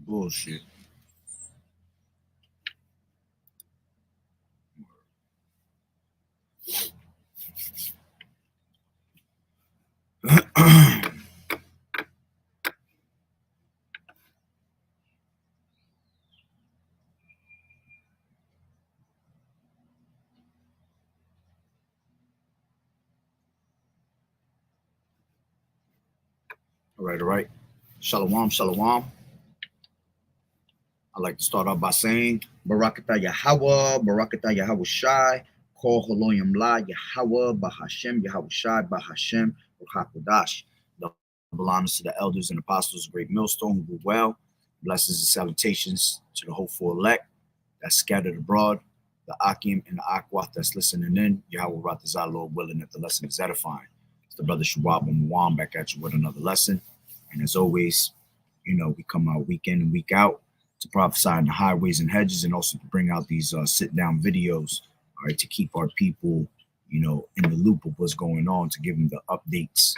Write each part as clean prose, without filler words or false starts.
Bullshit. All right. Shalom, shalom. I'd like to start off by saying, Barakatah Yahweh, Barakatah Yahweh Shai, Kol Haloyim La, Yahweh, Bahashem, Yahweh Shai, Bahashem, Ruchakodash. Double honors to the elders and apostles of Great Millstone who do well. Blessings and salutations to the hopeful elect that's scattered abroad, the Akim and the Akwat that's listening in. Yahweh Ratazah, Lord willing, that the lesson is edifying. It's the brother Shuab and Mwam back at you with another lesson. And as always, you know, we come out week in and week out to prophesy in the highways and hedges, and also to bring out these sit-down videos, all right, to keep our people, you know, in the loop of what's going on, to give them the updates,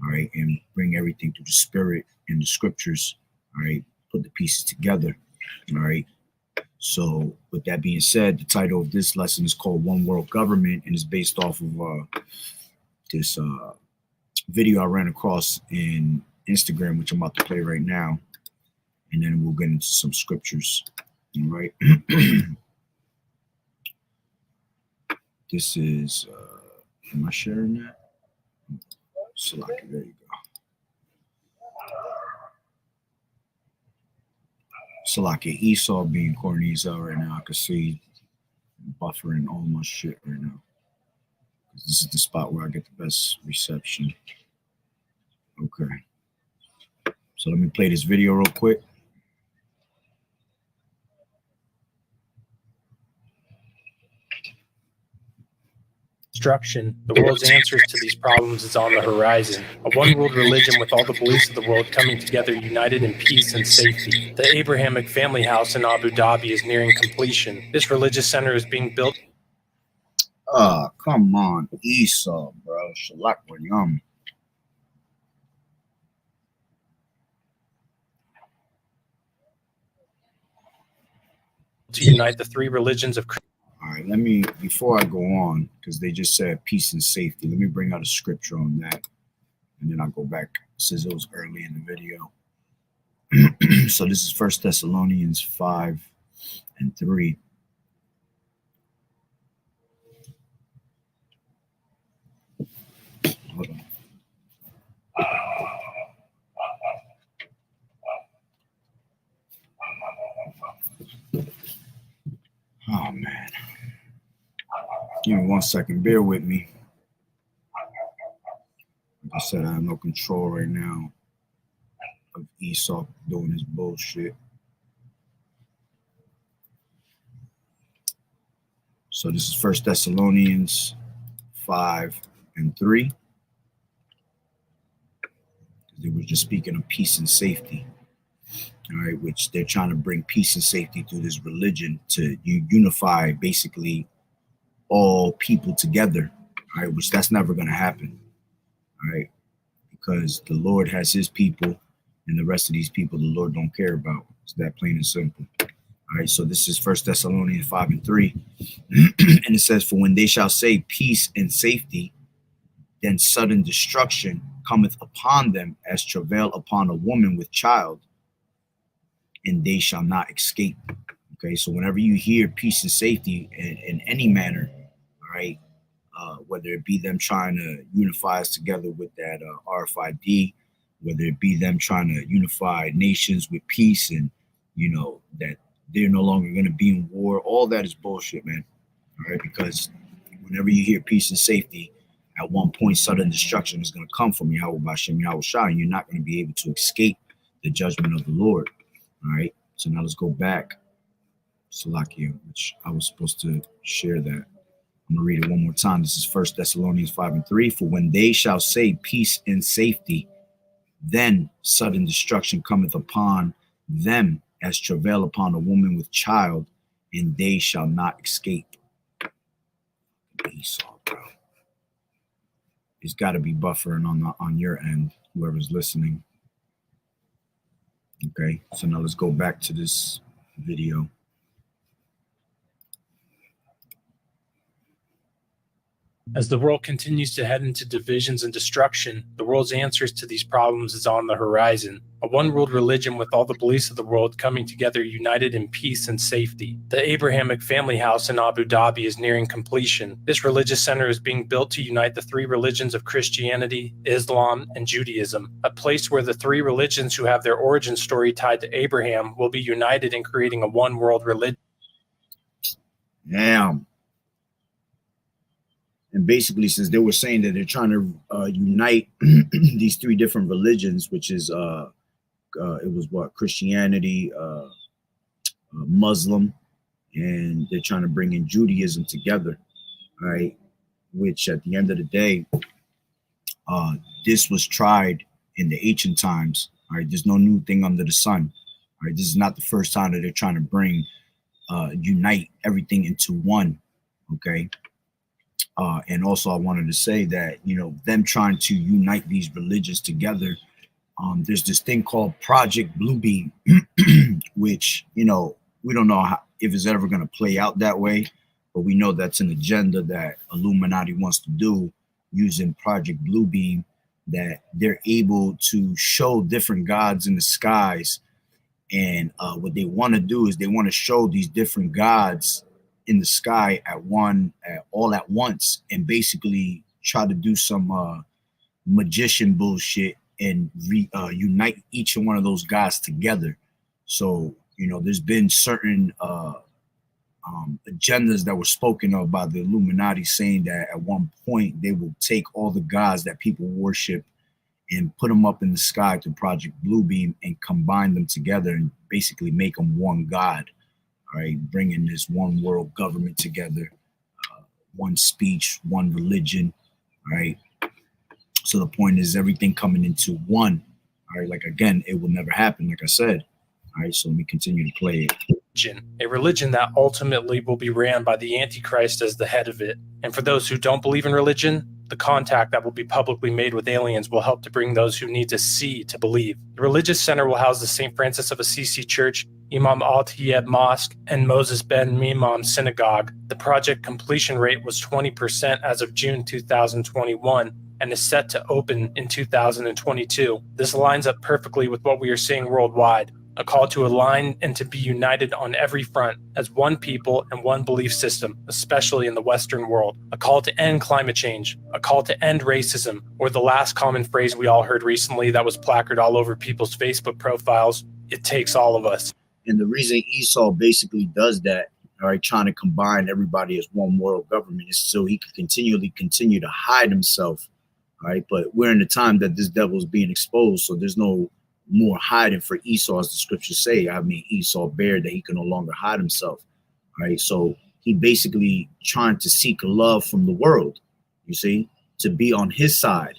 all right, and bring everything through the spirit and the scriptures, all right, put the pieces together, all right. So with that being said, the title of this lesson is called One World Government, and is based off of this video I ran across in Instagram, which I'm about to play right now. And then we'll get into some scriptures, all right? This is, am I sharing that? Salaki, there you go. Salaki, Esau being corny as hell right now. I can see buffering all my shit right now. This is the spot where I get the best reception. Okay. So let me play this video real quick. Destruction. The world's answers to these problems is on the horizon. A one-world religion with all the beliefs of the world coming together, united in peace and safety. The Abrahamic family house in Abu Dhabi is nearing completion. This religious center is being built. Come on, Esau, bro. Shalak Yum. To unite the three religions of. All right, let me, before I go on, because they just said peace and safety, let me bring out a scripture on that, and then I'll go back, since it was early in the video. So this is 1 Thessalonians 5 and 3. Hold on. Oh, man. Give me 1 second. Bear with me. Like I said, I have no control right now of Esau doing his bullshit. So this is 1 Thessalonians 5 and 3. They were just speaking of peace and safety. All right, which they're trying to bring peace and safety through this religion to unify basically all people together, all right, which that's never going to happen, all right, because the Lord has his people, and the rest of these people the Lord don't care about. It's that plain and simple. All right, so this is 1 Thessalonians 5 and 3, and it says, "For when they shall say peace and safety, then sudden destruction cometh upon them as travail upon a woman with child, and they shall not escape." Okay, so whenever you hear peace and safety in any manner, all right, whether it be them trying to unify us together with that RFID, whether it be them trying to unify nations with peace, and you know that they're no longer going to be in war, all that is bullshit, man. All right, because whenever you hear peace and safety, at one point sudden destruction is going to come from Yahweh Bashem, Yahweh Shai, and you're not going to be able to escape the judgment of the Lord. All right, so now let's go back. Salakia, which I was supposed to share that. I'm going to read it one more time. This is 1 Thessalonians 5 and 3. "For when they shall say peace and safety, Then sudden destruction cometh upon them as travail upon a woman with child, and they shall not escape. Esau, bro. It's got to be buffering on your end, whoever's listening. Okay, so now let's go back to this video. As the world continues to head into divisions and destruction, the world's answers to these problems is on the horizon. A one-world religion with all the beliefs of the world coming together united in peace and safety. The Abrahamic family house in Abu Dhabi is nearing completion. This religious center is being built to unite the three religions of Christianity, Islam, and Judaism, a place where the three religions who have their origin story tied to Abraham will be united in creating a one-world religion. Damn. And basically, since they were saying that they're trying to unite these three different religions, which is it was what, Christianity, Muslim, and they're trying to bring in Judaism together, right? Which at the end of the day, this was tried in the ancient times. All right, there's no new thing under the sun. All right, this is not the first time that they're trying to bring unite everything into one. Okay. And also I wanted to say that, you know, them trying to unite these religions together, there's this thing called Project Bluebeam, which, you know, we don't know if it's ever going to play out that way, but we know that's an agenda that Illuminati wants to do using Project Bluebeam, that they're able to show different gods in the skies. And what they want to do is they want to show these different gods in the sky all at once, and basically try to do some magician bullshit and unite each one of those guys together. So, you know, there's been certain agendas that were spoken of by the Illuminati, saying that at one point they will take all the gods that people worship and put them up in the sky through Project Bluebeam and combine them together and basically make them one god. Right, bringing this one world government together, one speech, one religion, right? So the point is everything coming into one, all right? Like, again, it will never happen, like I said. All right, so let me continue to play it. A religion that ultimately will be ran by the Antichrist as the head of it. And for those who don't believe in religion, the contact that will be publicly made with aliens will help to bring those who need to see to believe. The religious center will house the St. Francis of Assisi Church, Imam Al-Tayeb Mosque, and Moses Ben Mimam Synagogue. The project completion rate was 20% as of June 2021 and is set to open in 2022. This lines up perfectly with what we are seeing worldwide. A call to align and to be united on every front as one people and one belief system, especially in the Western world. A call to end climate change, a call to end racism, or the last common phrase we all heard recently that was placarded all over people's Facebook profiles, it takes all of us. And the reason Esau basically does that, all right, trying to combine everybody as one world government, is so he can continue to hide himself, all right? But we're in the time that this devil is being exposed, so there's no more hiding for Esau, as the scriptures say. I mean, Esau bared that he can no longer hide himself. All right. So he basically trying to seek love from the world, you see, to be on his side.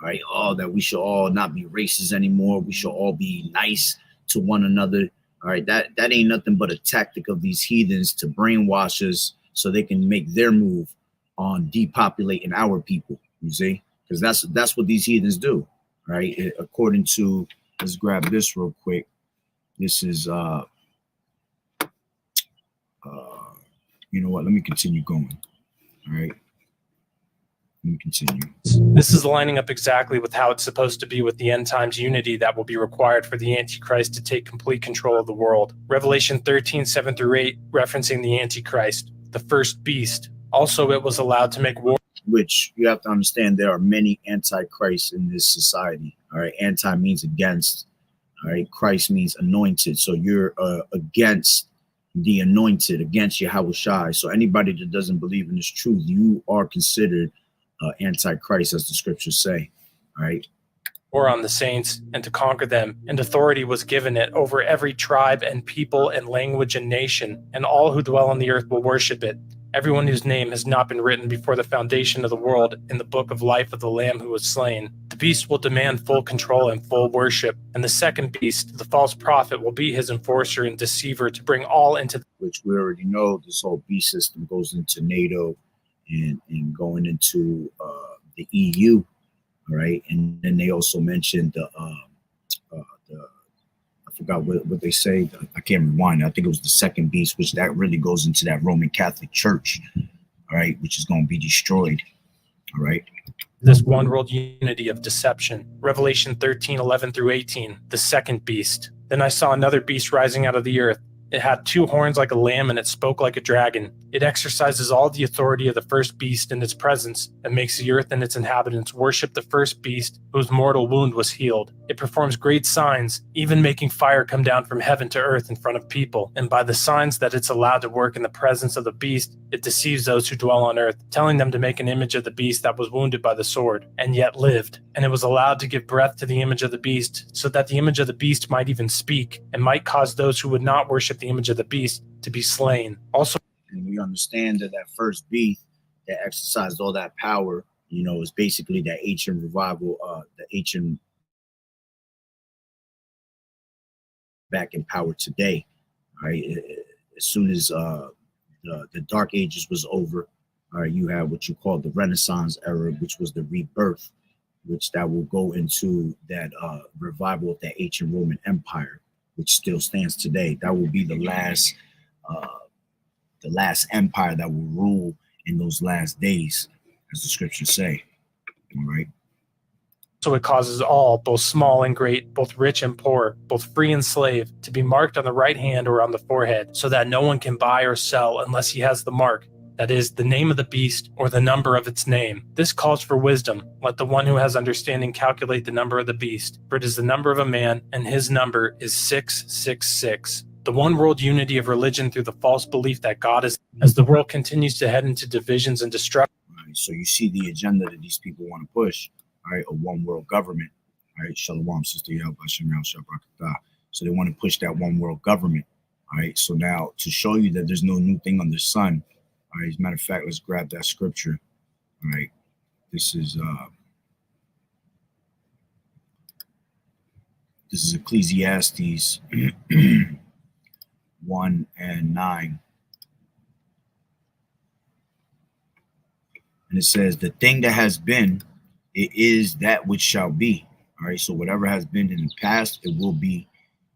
All right. Oh, that we should all not be racist anymore. We should all be nice to one another. All right. That ain't nothing but a tactic of these heathens to brainwash us so they can make their move on depopulating our people, you see, because that's what these heathens do. Right. According to, let's grab this real quick. This is, you know what? Let me continue going. All right. Let me continue. This is lining up exactly with how it's supposed to be with the end times unity that will be required for the Antichrist to take complete control of the world. Revelation 13:7-8, referencing the Antichrist, the first beast. Also, it was allowed to make war. Which you have to understand, there are many antichrists in this society. All right. Anti means against. All right. Christ means anointed. So you're against the anointed, against Yahushua. So anybody that doesn't believe in this truth, you are considered antichrist, as the scriptures say. All right. War on the saints and to conquer them, and authority was given it over every tribe and people and language and nation, and all who dwell on the earth will worship it. everyone whose name has not been written before the foundation of the world in the book of life of the Lamb who was slain. The beast will demand full control and full worship, and the second beast, the false prophet, will be his enforcer and deceiver to bring all into, which we already know this whole beast system goes into NATO and going into the EU, all right? And then they also mentioned the I forgot what they say. I can't rewind. I think it was the second beast, which that really goes into that Roman Catholic Church, all right, which is going to be destroyed, all right? this one world unity of deception. Revelation 13:11 through 18, the second beast. Then I saw another beast rising out of the earth. It had two horns like a lamb, and it spoke like a dragon. It exercises all the authority of the first beast in its presence, and makes the earth and its inhabitants worship the first beast, whose mortal wound was healed. It performs great signs, even making fire come down from heaven to earth in front of people. And by the signs that it's allowed to work in the presence of the beast, it deceives those who dwell on earth, telling them to make an image of the beast that was wounded by the sword, and yet lived. And it was allowed to give breath to the image of the beast, so that the image of the beast might even speak, and might cause those who would not worship the image of the beast to be slain. Also, and we understand that that first beast that exercised all that power, you know, is basically that ancient revival, the ancient back in power today, right? As soon as the Dark Ages was over, you have what you call the Renaissance era, which was the rebirth, which that will go into that revival of the ancient Roman Empire, which still stands today. That will be the last empire that will rule in those last days, as the scriptures say. All right. So it causes all, both small and great, both rich and poor, both free and slave, to be marked on the right hand or on the forehead, so that no one can buy or sell unless he has the mark, that is, the name of the beast or the number of its name. This calls for wisdom. Let the one who has understanding calculate the number of the beast, for it is the number of a man, and his number is 666. The one world unity of religion through the false belief that God is, as the world continues to head into divisions and destruction. Right, so you see the agenda that these people want to push, all right, a one world government, all right, Shalom, Sister Yahweh, so they want to push that one world government, all right. So now to show you that there's no new thing under the sun, all right, as a matter of fact, let's grab that scripture, all right. This is Ecclesiastes 1 and 9. And it says, the thing that has been, it is that which shall be. All right. So whatever has been in the past, it will be,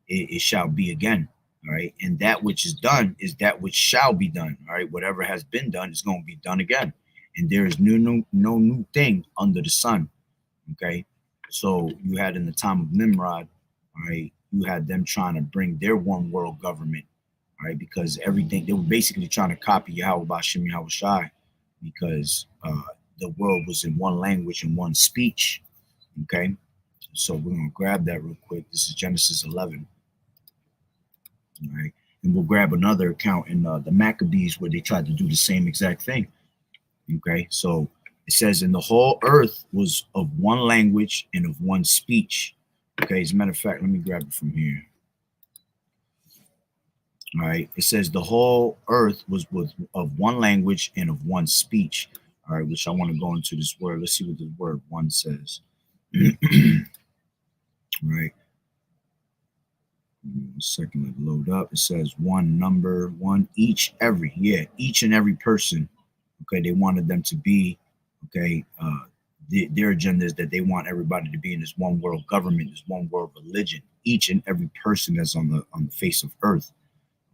it shall be again. All right. And that which is done is that which shall be done. All right. Whatever has been done is going to be done again. And there is no new thing under the sun. Okay. So you had in the time of Nimrod, all right, you had them trying to bring their one world government, all right, because everything, they were basically trying to copy Yahweh Bashim Yahweh Shai, because the world was in one language and one speech. Okay. So we're going to grab that real quick. This is Genesis 11. All right. And we'll grab another account in the Maccabees where they tried to do the same exact thing. Okay. So it says, and the whole earth was of one language and of one speech. Okay. As a matter of fact, let me grab it from here. All right. It says the whole earth was of one language and of one speech. All right. Which I want to go into this word. Let's see what the word one says. Right. A second, let it load up. It says one number, one, each, every. Yeah. Each and every person. Okay. They wanted them to be, okay. Their agenda is that they want everybody to be in this one world government, this one world religion, each and every person that's on the face of earth.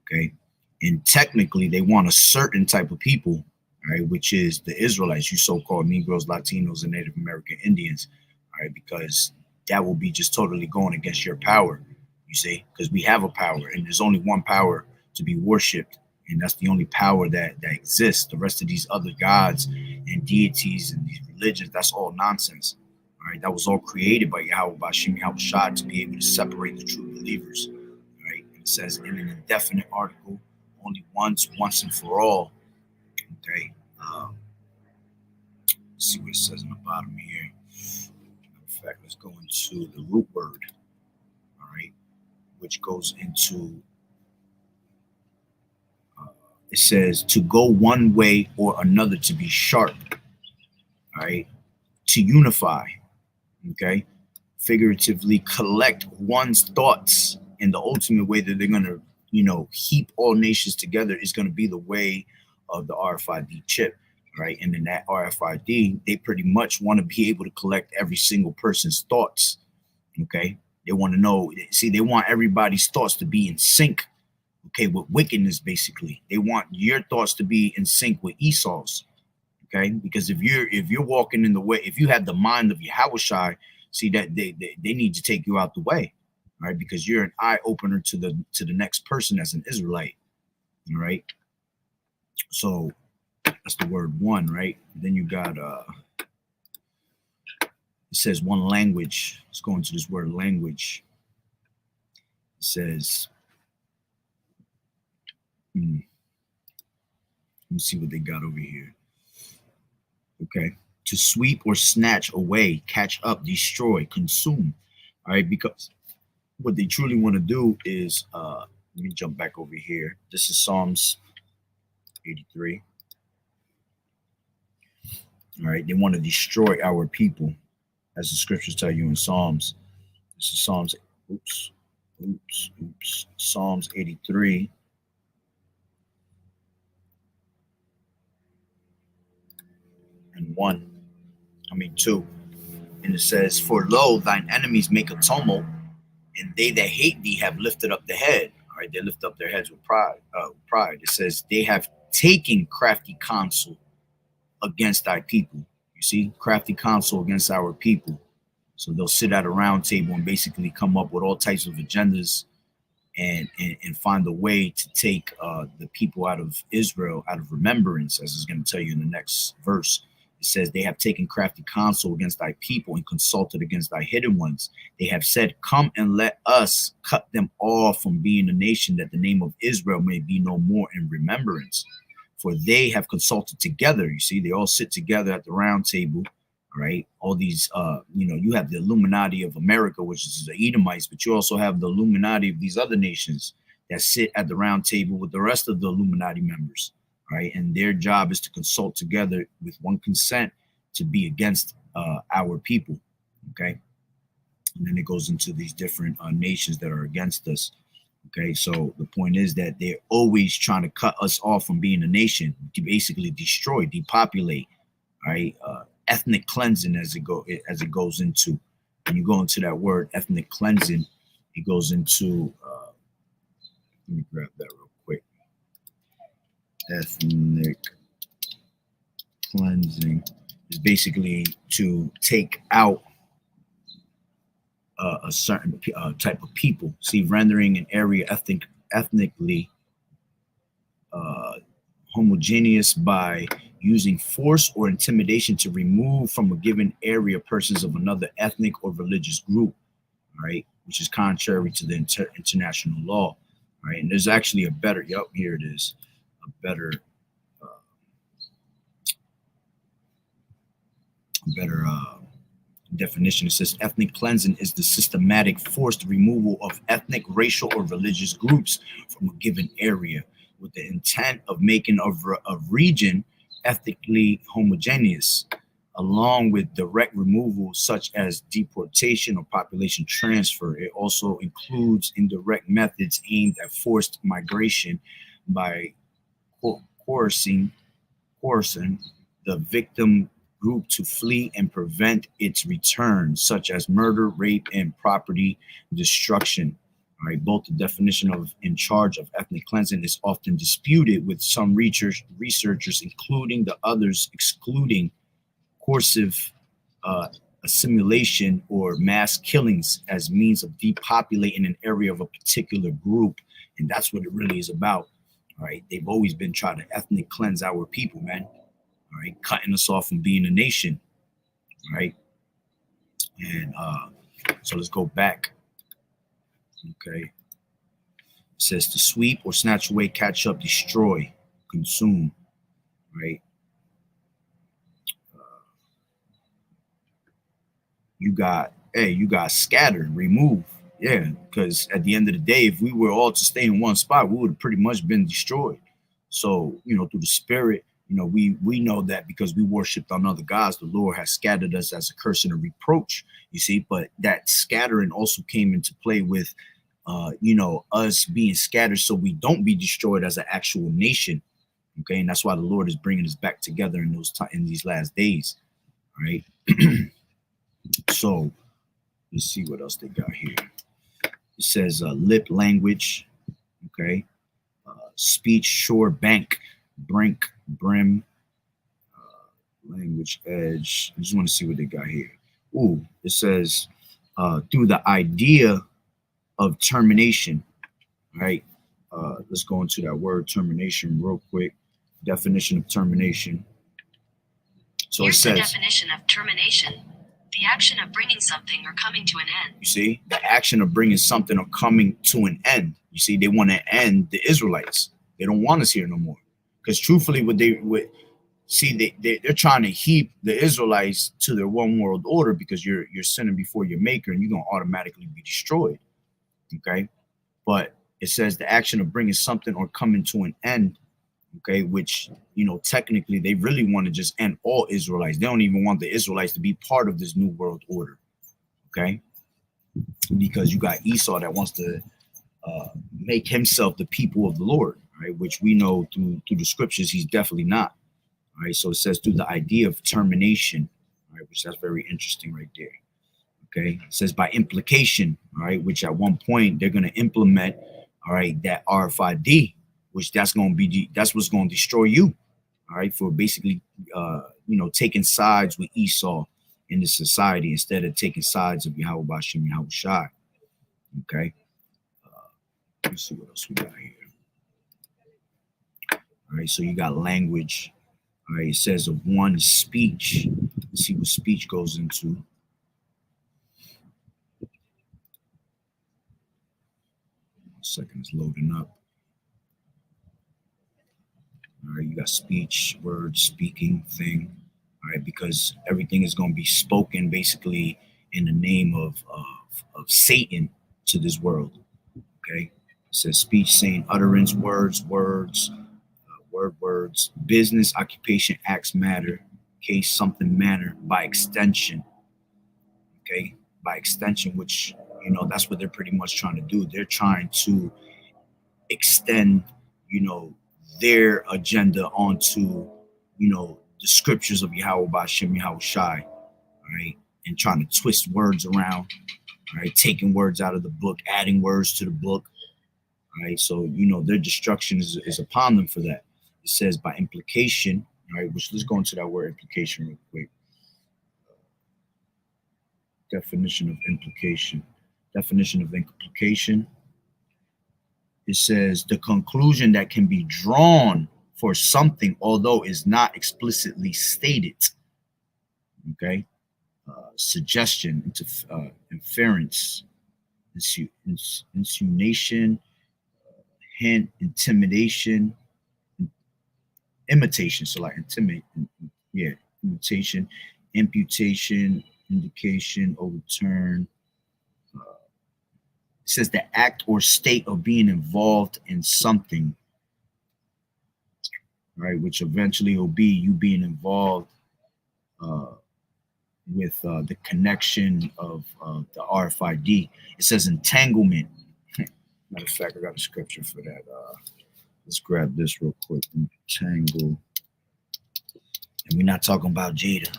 Okay. And technically they want a certain type of people, right, which is the Israelites, you so-called Negroes, Latinos, and Native American Indians, right, because that will be just totally going against your power, you see, because we have a power and there's only one power to be worshipped. And that's the only power that exists. The rest of these other gods and deities and these religions, that's all nonsense. All right. That was all created by Yahweh Bashim Yahweh Shah to be able to separate the true believers. All right. It says in an indefinite article, only once and for all. Okay. Let's see what it says on the bottom here. In fact, let's go into the root word. All right. Which goes into It says to go one way or another, to be sharp, all right, to unify, okay, figuratively collect one's thoughts. And the ultimate way that they're going to, heap all nations together is going to be the way of the RFID chip, right? And in that RFID, they pretty much want to be able to collect every single person's thoughts, okay? They want to know, see, they want everybody's thoughts to be in sync, okay, with wickedness, basically. They want your thoughts to be in sync with Esau's, okay? Because if you're walking in the way, if you have the mind of Yahushua, see that they need to take you out the way, right? Because you're an eye opener to the next person as an Israelite, all right? So that's the word one, right? Then you got it says one language. Let's go into this word language. It says, let me see what they got over here. Okay. To sweep or snatch away, catch up, destroy, consume. All right, because what they truly want to do is let me jump back over here. This is Psalms 83. All right, they want to destroy our people, as the scriptures tell you in Psalms. This is Psalms, Psalms 83. And 2. And it says, for lo, thine enemies make a tumult, and they that hate thee have lifted up the head. All right, they lift up their heads with pride. It says, they have taken crafty counsel against thy people. You see, crafty counsel against our people. So they'll sit at a round table and basically come up with all types of agendas and find a way to take the people out of Israel out of remembrance, as it's going to tell you in the next verse. It says, they have taken crafty counsel against thy people and consulted against thy hidden ones. They have said, come and let us cut them off from being a nation, that the name of Israel may be no more in remembrance. For they have consulted together. You see, they all sit together at the round table, right? All these, you have the Illuminati of America, which is the Edomites, but you also have the Illuminati of these other nations that sit at the round table with the rest of the Illuminati members. Right, and their job is to consult together with one consent to be against our people. Okay, and then it goes into these different nations that are against us. Okay, so the point is that they're always trying to cut us off from being a nation, to basically destroy, depopulate. Right, ethnic cleansing as it goes into. When you go into that word ethnic cleansing, it goes into. Let me grab that real quick. Ethnic cleansing is basically to take out a certain type of people. See, rendering an area ethnically homogeneous by using force or intimidation to remove from a given area persons of another ethnic or religious group, right? Which is contrary to the international law, right? And there's actually a better, here it is. A better definition. It says ethnic cleansing is the systematic forced removal of ethnic, racial, or religious groups from a given area with the intent of making a region ethnically homogeneous, along with direct removal such as deportation or population transfer. It also includes indirect methods aimed at forced migration by coercing the victim group to flee and prevent its return, such as murder, rape, and property destruction. All right, both the definition of in charge of ethnic cleansing is often disputed, with some researchers, including the others, excluding coercive assimilation or mass killings as means of depopulating an area of a particular group. And that's what it really is about. All right, they've always been trying to ethnic cleanse our people, man. All right, cutting us off from being a nation. All right, and so let's go back. Okay, it says to sweep or snatch away, catch up, destroy, consume. Right. You got scattered, remove. Yeah, because at the end of the day, if we were all to stay in one spot, we would have pretty much been destroyed. So, through the spirit, we know that because we worshiped on other gods, the Lord has scattered us as a curse and a reproach, you see. But that scattering also came into play with, us being scattered so we don't be destroyed as an actual nation. Okay. And that's why the Lord is bringing us back together in these last days. All right. So let's see what else they got here. It says lip language. Okay. Speech, shore, bank, brink, brim, language, edge. I just want to see what they got here. Ooh, it says through the idea of termination. Right. Let's go into that word termination real quick. Definition of termination. So Here's it says the definition of termination: the action of bringing something or coming to an end. You see, the action of bringing something or coming to an end. You see, they want to end the Israelites. They don't want us here no more. Because truthfully, they're trying to heap the Israelites to their one world order because you're sinning before your maker and you're going to automatically be destroyed. Okay. But it says the action of bringing something or coming to an end. Okay, which, technically they really want to just end all Israelites. They don't even want the Israelites to be part of this new world order. Okay, because you got Esau that wants to make himself the people of the Lord, right? Which we know through the scriptures he's definitely not. All right, so it says through the idea of termination, right, which that's very interesting right there. Okay, it says by implication, all right, which at one point they're going to implement, all right, that RFID, which that's what's going to destroy you, all right, for basically, taking sides with Esau in the society instead of taking sides of Yahweh Bashim Yahweh Shai. Okay, let's see what else we got here. All right, so you got language. All right, it says of one speech. Let's see what speech goes into. Second, it's loading up. All right, you got speech, word, speaking, thing. All right, because everything is going to be spoken basically in the name of Satan to this world. Okay, it says speech, saying, utterance, words, words, words, business, occupation, acts, matter, case, something, manner, by extension. Okay, by extension, which that's what they're pretty much trying to do. They're trying to extend, their agenda onto, the scriptures of Yahweh Bashim Yahweh Shai, right? And trying to twist words around, right? Taking words out of the book, adding words to the book, right? So, their destruction is upon them for that. It says by implication, right? Which let's go into that word implication real quick. Definition of implication. Definition of implication. It says the conclusion that can be drawn for something, although is not explicitly stated. Okay. Suggestion, inference, insinuation, hint, intimidation, imitation. So like imitation, imputation, indication, overturn. It says the act or state of being involved in something, right? Which eventually will be you being involved with the connection of the RFID. It says entanglement. Matter of fact, I got a scripture for that. Let's grab this real quick. Entangle. And we're not talking about Jada.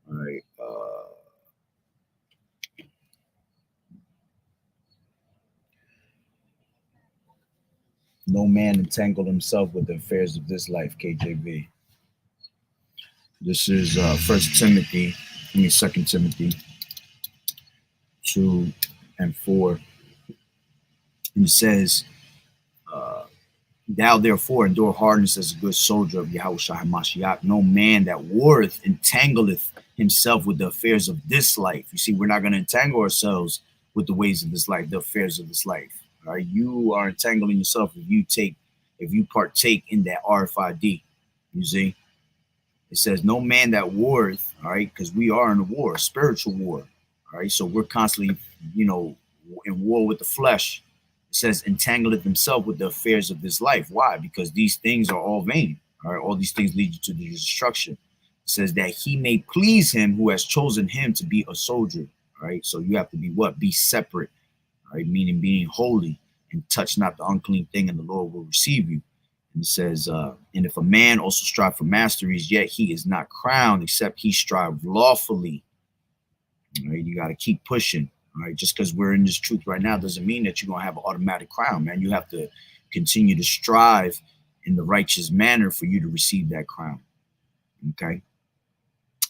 All right. No man entangled himself with the affairs of this life, KJV. This is 2 Timothy 2 and 4. And it says, thou therefore endure hardness as a good soldier of Yahweh Shai HaMashiach. No man that warreth entangleth himself with the affairs of this life. You see, we're not going to entangle ourselves with the ways of this life, the affairs of this life. All right, you are entangling yourself if you partake in that RFID. You see, it says no man that warreth. All right, because we are in a war, spiritual war. All right, so we're constantly, in war with the flesh. It says, entangleth himself with the affairs of this life. Why? Because these things are all vain. All right, all these things lead you to the destruction. It says that he may please him who has chosen him to be a soldier. All right, so you have to be what? Be separate. All right, meaning being holy, and touch not the unclean thing, and the Lord will receive you. And it says, and if a man also strive for masteries, yet he is not crowned, except he strive lawfully. All right, you got to keep pushing. All right, just because we're in this truth right now doesn't mean that you're gonna have an automatic crown, man. You have to continue to strive in the righteous manner for you to receive that crown. Okay,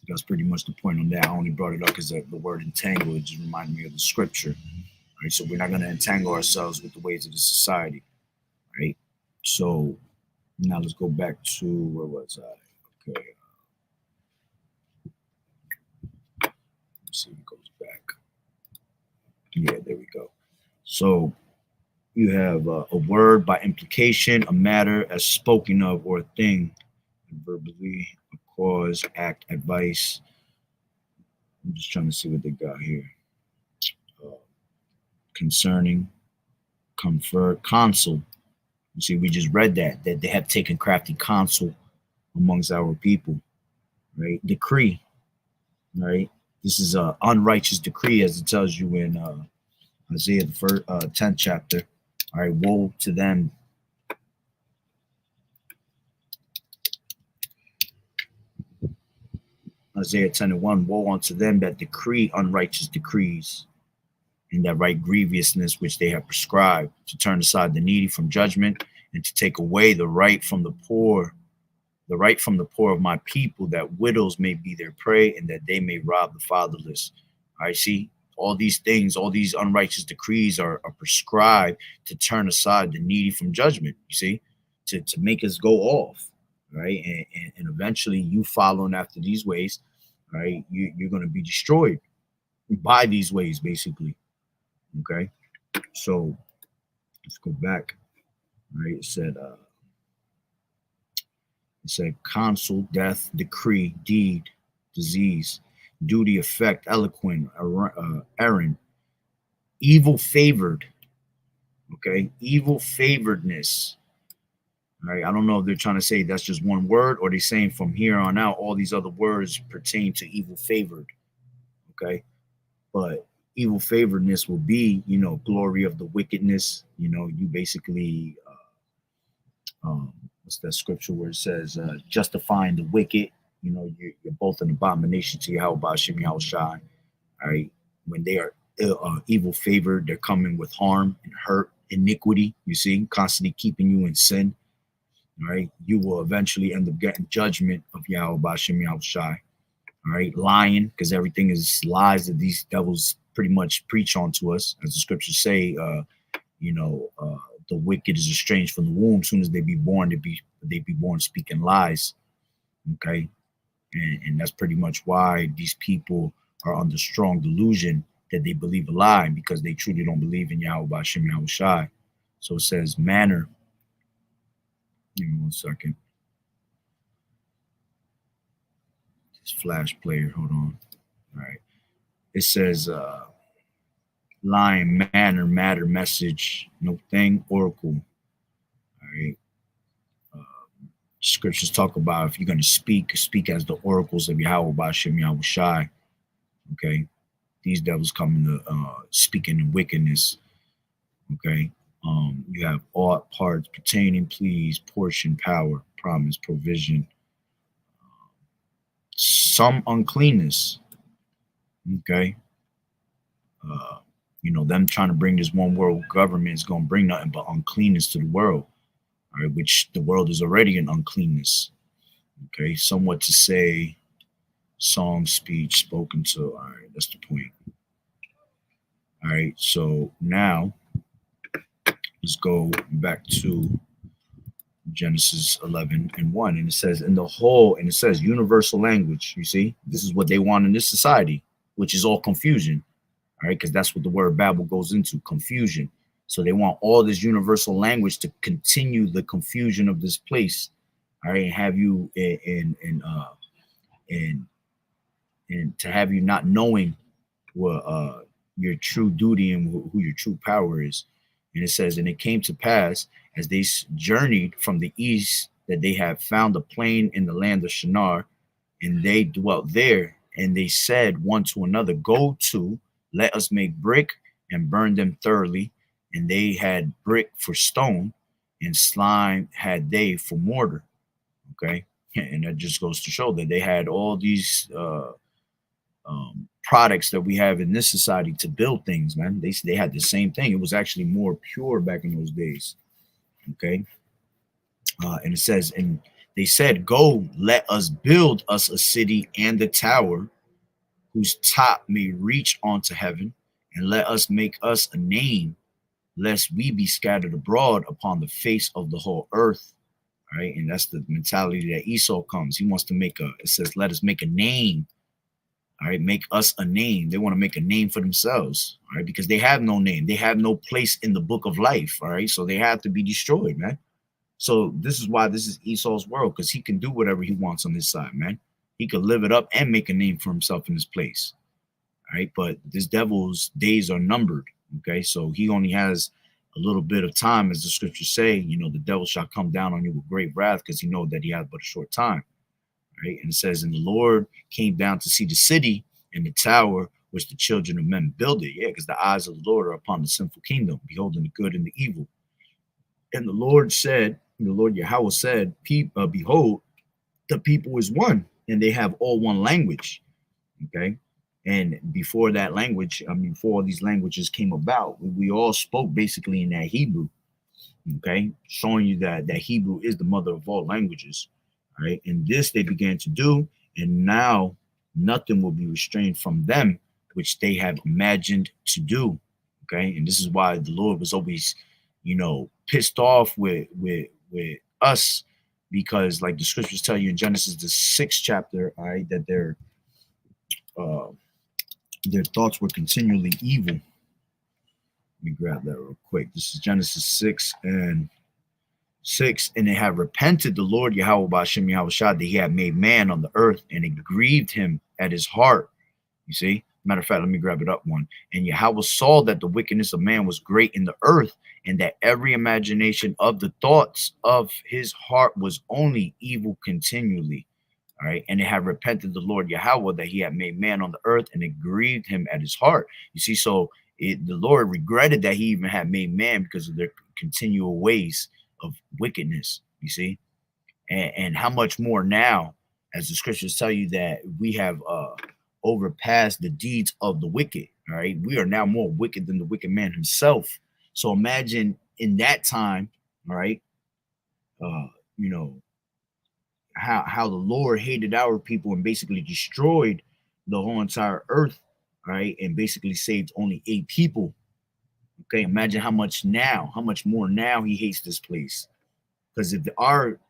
that's pretty much the point on that. I only brought it up because the word entangle, it just reminded me of the scripture. All right, so we're not gonna entangle ourselves with the ways of the society. Right. So now let's go back to where was I? Okay. Let's see if it goes back. Yeah, there we go. So you have a word by implication, a matter as spoken of, or a thing verbally, a cause, act, advice. I'm just trying to see what they got here. Concerning, confer, counsel. You see, we just read that they have taken crafty counsel amongst our people, right? Decree, right? This is an unrighteous decree, as it tells you in Isaiah the first 10th chapter. All right, woe to them. Isaiah 10:1, woe unto them that decree unrighteous decrees, and that write grievousness which they have prescribed, to turn aside the needy from judgment, and to take away the right from the poor of my people, that widows may be their prey, and that they may rob the fatherless. All right, see, all these things, all these unrighteous decrees are prescribed to turn aside the needy from judgment, you see, to make us go off, right? And eventually you following after these ways, right? You're going to be destroyed by these ways, basically. Okay, so let's go back. Right, it said counsel, death, decree, deed, disease, duty, effect, eloquent, errand, evil favored. Okay, evil favoredness. All right, I don't know if they're trying to say that's just one word, or they're saying from here on out all these other words pertain to evil favored. Okay, but evil favoredness will be, glory of the wickedness. You basically, what's that scripture where it says, justifying the wicked. You're both an abomination to Yahweh Shem Yahushai. All right, when they are evil favored, they're coming with harm and hurt, iniquity. You see, constantly keeping you in sin. All right, you will eventually end up getting judgment of Yahweh Shem Yahushai. All right, lying, because everything is lies that these devils pretty much preach onto us, as the scriptures say. The wicked is estranged from the womb. As soon as they be born, they be born speaking lies. Okay, and that's pretty much why these people are under strong delusion that they believe a lie, because they truly don't believe in Yahweh Shem Yahushai. So it says manner. Give me 1 second. Flash player, hold on. All right, it says line, manner, matter, message, no thing, oracle. All right, scriptures talk about if you're going to speak as the oracles of Yahweh B'Shem Yahushai. Okay, these devils come into speaking in wickedness. Okay, you have all parts pertaining, please, portion, power, promise, provision, some uncleanness. Okay, them trying to bring this one world government is going to bring nothing but uncleanness to the world. All right, which the world is already in uncleanness. Okay, somewhat to say, song, speech, spoken to. All right, that's the point. All right, so now let's go back to Genesis 11:1, and it says and it says universal language. You see, this is what they want in this society, which is all confusion. All right, because that's what the word Babel goes into, confusion. So they want all this universal language to continue the confusion of this place. All right, and have you and to have you not knowing what your true duty and who your true power is. And it says, and it came to pass as they journeyed from the east that they had found a plain in the land of Shinar, and they dwelt there. And they said one to another, go to, let us make brick and burn them thoroughly. And they had brick for stone, and slime had they for mortar. Okay. And that just goes to show that they had all these products that we have in this society to build things, man. They had the same thing. It was actually more pure back in those days. Okay. And it says, and they said, go, let us build us a city and a tower whose top may reach onto heaven, and let us make us a name, lest we be scattered abroad upon the face of the whole earth. Right. And that's the mentality that Esau comes. He wants to make it says, let us make a name. All right, make us a name. They want to make a name for themselves, all right, because they have no name. They have no place in the book of life, all right? So they have to be destroyed, man. So this is why this is Esau's world, because he can do whatever he wants on this side, man. He could live it up and make a name for himself in this place, all right? But this devil's days are numbered, okay? So he only has a little bit of time, as the scriptures say, you know, the devil shall come down on you with great wrath, because he knows that he has but a short time. Right? And it says, and the Lord came down to see the city and the tower which the children of men builded. Yeah, because the eyes of the Lord are upon the sinful kingdom, beholding the good and the evil. And the Lord said, the Lord Yahweh said, behold, the people is one, and they have all one language. Okay. And before that language, before all these languages came about, we all spoke basically in that Hebrew. Okay, showing you that Hebrew is the mother of all languages. Right, and this they began to do, and now nothing will be restrained from them which they have imagined to do. Okay, and this is why the Lord was always, you know, pissed off with us, because like the scriptures tell you in Genesis the 6th chapter, all right, that their thoughts were continually evil. Let me grab that real quick. This is Genesis 6:6, and they have repented the Lord Yahweh Ba'ashem Yahweh Shah that he had made man on the earth, and it grieved him at his heart. You see, matter of fact, let me grab it up one. And Yahweh saw that the wickedness of man was great in the earth, and that every imagination of the thoughts of his heart was only evil continually. All right, and they have repented the Lord Yahweh that he had made man on the earth, and it grieved him at his heart. You see, so the Lord regretted that he even had made man because of their continual ways of wickedness, you see, and how much more now, as the scriptures tell you, that we have overpassed the deeds of the wicked. All right, we are now more wicked than the wicked man himself. So imagine in that time, all right, you know, how the Lord hated our people and basically destroyed the whole entire earth, right, and basically saved only 8 people. Okay, imagine how much more now he hates this place. Because if our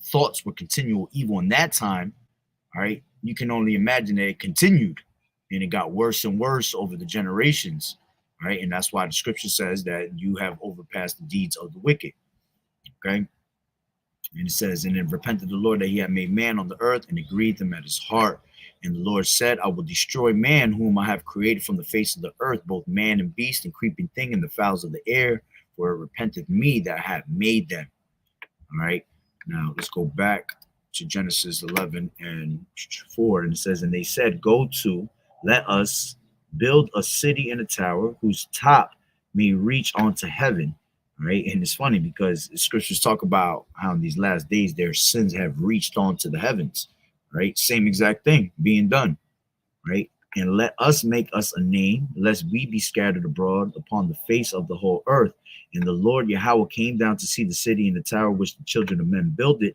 thoughts were continual evil in that time, all right, you can only imagine that it continued, and it got worse and worse over the generations, right? And that's why the scripture says that you have overpassed the deeds of the wicked. Okay, and it says, and it repented the Lord that he had made man on the earth, and it grieved him at his heart. And the Lord said, I will destroy man whom I have created from the face of the earth, both man and beast and creeping thing and the fowls of the air, for it repented me that I have made them. All right. Now let's go back to Genesis 11:4. And it says, and they said, go to, let us build a city and a tower whose top may reach onto heaven. Right. And it's funny because the scriptures talk about how in these last days their sins have reached onto the heavens. Right. Same exact thing being done. Right. And let us make us a name, lest we be scattered abroad upon the face of the whole earth. And the Lord Yahweh came down to see the city and the tower which the children of men builded.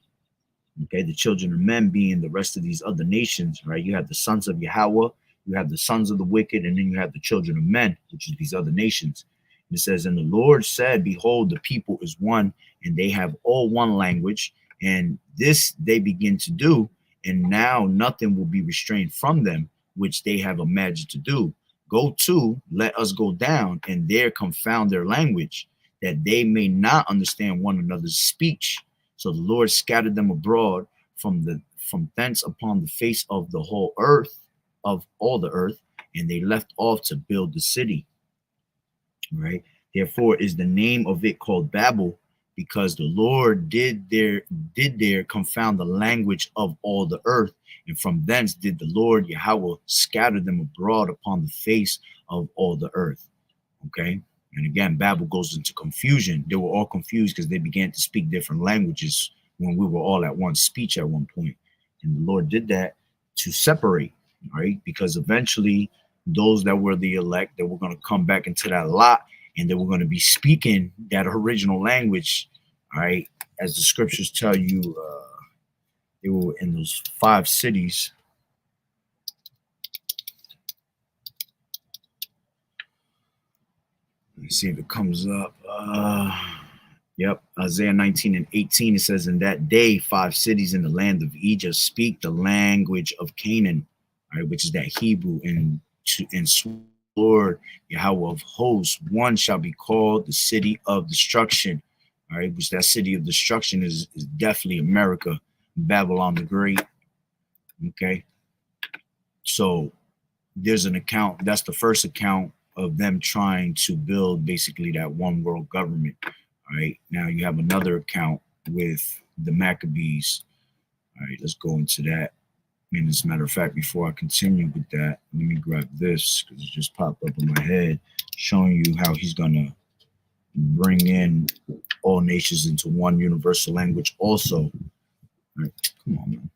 Okay. The children of men being the rest of these other nations. Right. You have the sons of Yahweh, you have the sons of the wicked, and then you have the children of men, which is these other nations. And it says, and the Lord said, behold, the people is one, and they have all one language. And this they begin to do. And now nothing will be restrained from them, which they have imagined to do. Go to, let us go down, and there confound their language, that they may not understand one another's speech. So the Lord scattered them abroad from thence upon the face of the whole earth, of all the earth, and they left off to build the city. Right. Therefore is the name of it called Babel, because the Lord did there confound the language of all the earth, and from thence did the Lord Yahweh scatter them abroad upon the face of all the earth. Okay. And again, Babel goes into confusion. They were all confused because they began to speak different languages when we were all at one speech at one point. And the Lord did that to separate, right? Because eventually those that were the elect, that were going to come back into that lot, and they were going to be speaking that original language, all right? As the scriptures tell you, they were in those 5 cities. Let me see if it comes up. Yep, Isaiah 19 and 18, it says, in that day, 5 cities in the land of Egypt speak the language of Canaan, right, which is that Hebrew, and Lord Yahweh of hosts, one shall be called the city of destruction, all right, which that city of destruction is definitely America, Babylon the Great. Okay, so there's an account, that's the first account of them trying to build basically that one world government. All right, now you have another account with the Maccabees. All right, let's go into that. And as a matter of fact, before I continue with that, let me grab this because it just popped up in my head, showing you how he's going to bring in all nations into one universal language also. All right, come on, man.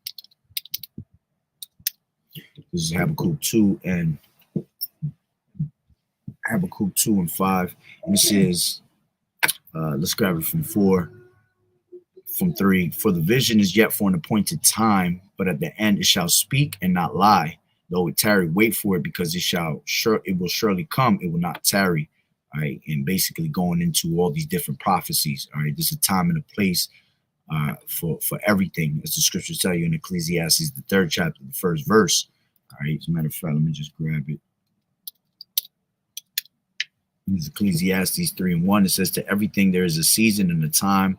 This is Habakkuk 2 and 5. And this is, let's grab it from 4, from 3. For the vision is yet for an appointed time, but at the end it shall speak and not lie. Though it tarry, wait for it, because it will surely come, it will not tarry. All right, and basically going into all these different prophecies. All right, there's a time and a place for everything, as the scriptures tell you in Ecclesiastes, the 3rd chapter, the 1st verse. All right, as a matter of fact, let me just grab it. This is Ecclesiastes 3 and 1. It says, to everything there is a season and a time,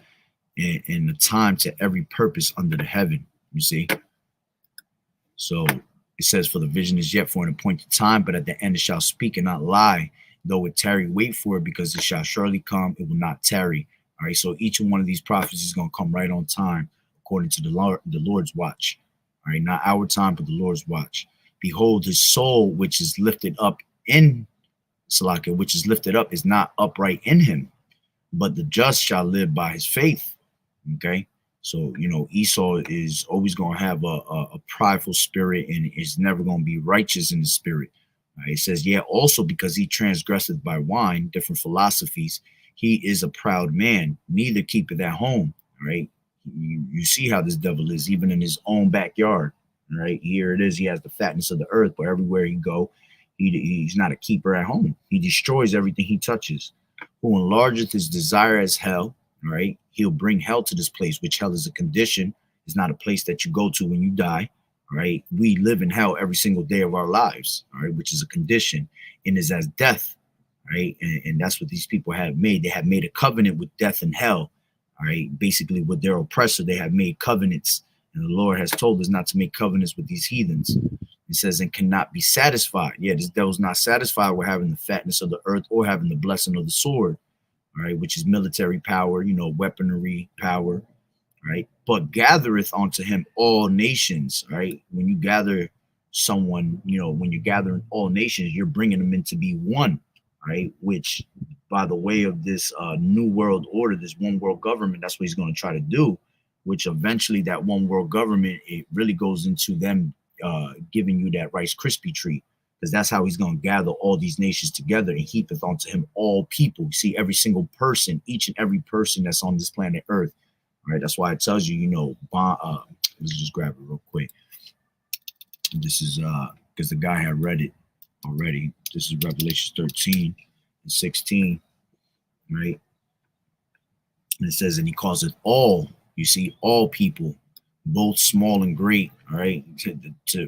and a time to every purpose under the heaven. You see? So it says, for the vision is yet for an appointed time, but at the end it shall speak and not lie. Though it tarry, wait for it, because it shall surely come, it will not tarry. All right, so each one of these prophecies is going to come right on time, according to the Lord's watch. All right, not our time, but the Lord's watch. Behold, his soul, which is lifted up in Salakia, which is lifted up, is not upright in him, but the just shall live by his faith. Okay, so Esau is always going to have a prideful spirit, and is never going to be righteous in the spirit. It says, yeah, also because he transgresseth by wine, different philosophies, he is a proud man, neither keepeth at home. Right, you see how this devil is, even in his own backyard. Right, here it is, he has the fatness of the earth, but everywhere he go, he's not a keeper at home. He destroys everything he touches. Who enlargeth his desire as hell. All right, he'll bring hell to this place, which hell is a condition. It's not a place that you go to when you die. All right, we live in hell every single day of our lives. All right, which is a condition, and is as death. Right, and that's what these people have made. They have made a covenant with death and hell. All right, basically with their oppressor, they have made covenants, and the Lord has told us not to make covenants with these heathens. It says, and cannot be satisfied. Yeah, this devil's not satisfied with having the fatness of the earth or having the blessing of the sword. All right, which is military power, weaponry power, right? But gathereth unto him all nations, right? When you gather someone, when you're gathering all nations, you're bringing them into be one, right? Which, by the way of this new world order, this one world government, that's what he's going to try to do, which eventually that one world government, it really goes into them giving you that Rice Krispie treat. Because that's how he's going to gather all these nations together and heapeth onto him all people. You see, every single person, each and every person that's on this planet Earth. All right, that's why it tells you, let's just grab it real quick. This is because the guy had read it already. This is Revelation 13 and 16, right? And it says, and he calls it all, you see, all people, both small and great, all right,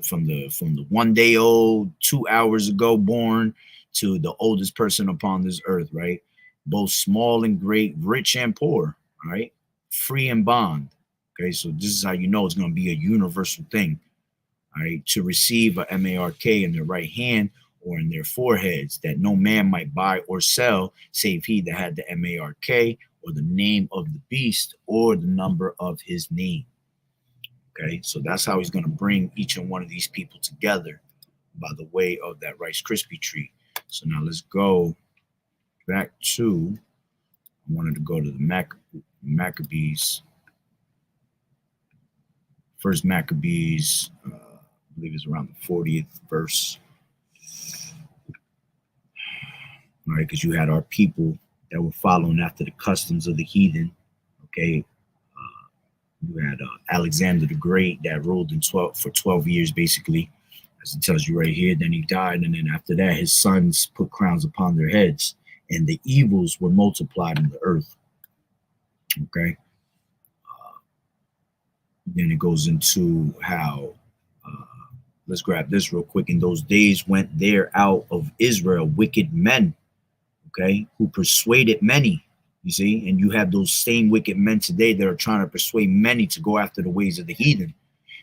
from the 1 day old, 2 hours ago born, to the oldest person upon this earth, right? Both small and great, rich and poor, all right, free and bond. Okay, so this is how you know it's going to be a universal thing, all right, to receive a MARK in their right hand, or in their foreheads, that no man might buy or sell, save he that had the MARK, or the name of the beast, or the number of his name. Okay, so that's how he's going to bring each and one of these people together by the way of that Rice Krispie treat. So now let's go back to, I wanted to go to the Maccabees. First Maccabees, I believe it's around the 40th verse. All right, because you had our people that were following after the customs of the heathen. Okay, you had Alexander the Great that ruled for 12 years, basically, as it tells you right here. Then he died, and then after that, his sons put crowns upon their heads, and the evils were multiplied in the earth. Okay. Then it goes into how, let's grab this real quick. In those days went there out of Israel wicked men, okay, who persuaded many. You see, and you have those same wicked men today that are trying to persuade many to go after the ways of the heathen,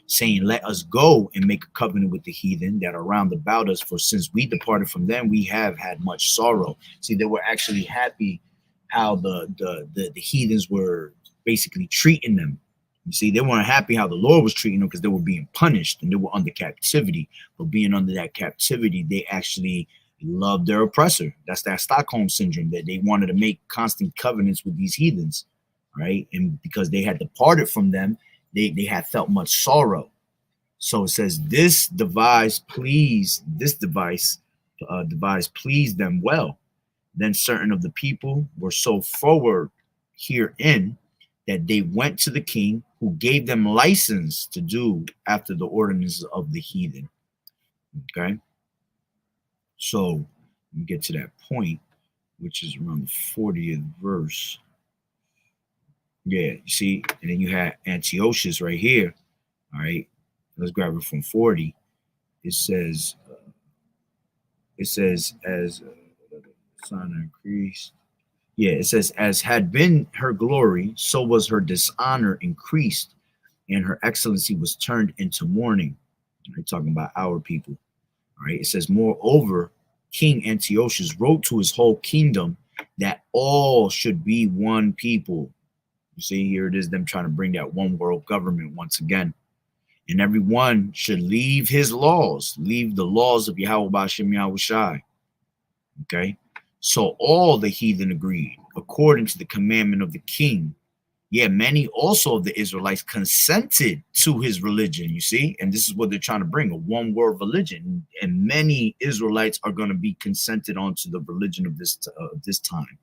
saying, let us go and make a covenant with the heathen that are round about us, for since we departed from them, we have had much sorrow. See, they were actually happy how the heathens were basically treating them. You see, they weren't happy how the Lord was treating them because they were being punished and they were under captivity. But being under that captivity, they actually loved their oppressor. That's that Stockholm syndrome, that they wanted to make constant covenants with these heathens, right? And because they had departed from them, they had felt much sorrow. So it says this device pleased them well. Then certain of the people were so forward herein that they went to the king, who gave them license to do after the ordinances of the heathen. Okay. So we get to that point, which is around the 40th verse. Yeah, you see, and then you had Antiochus right here. All right, let's grab it from 40. It says, as son increased. Yeah, it says, as had been her glory, so was her dishonor increased, and her excellency was turned into mourning. We're talking about our people. All right, it says, moreover, King Antiochus wrote to his whole kingdom that all should be one people. You see, here it is, them trying to bring that one world government once again. And everyone should leave his laws, leave the laws of Yahweh Ba'ashem Yahushai. Okay. So all the heathen agreed, according to the commandment of the king. Yeah, many also of the Israelites consented to his religion, you see, and this is what they're trying to bring, a one world religion. And many Israelites are going to be consented onto the religion of this time,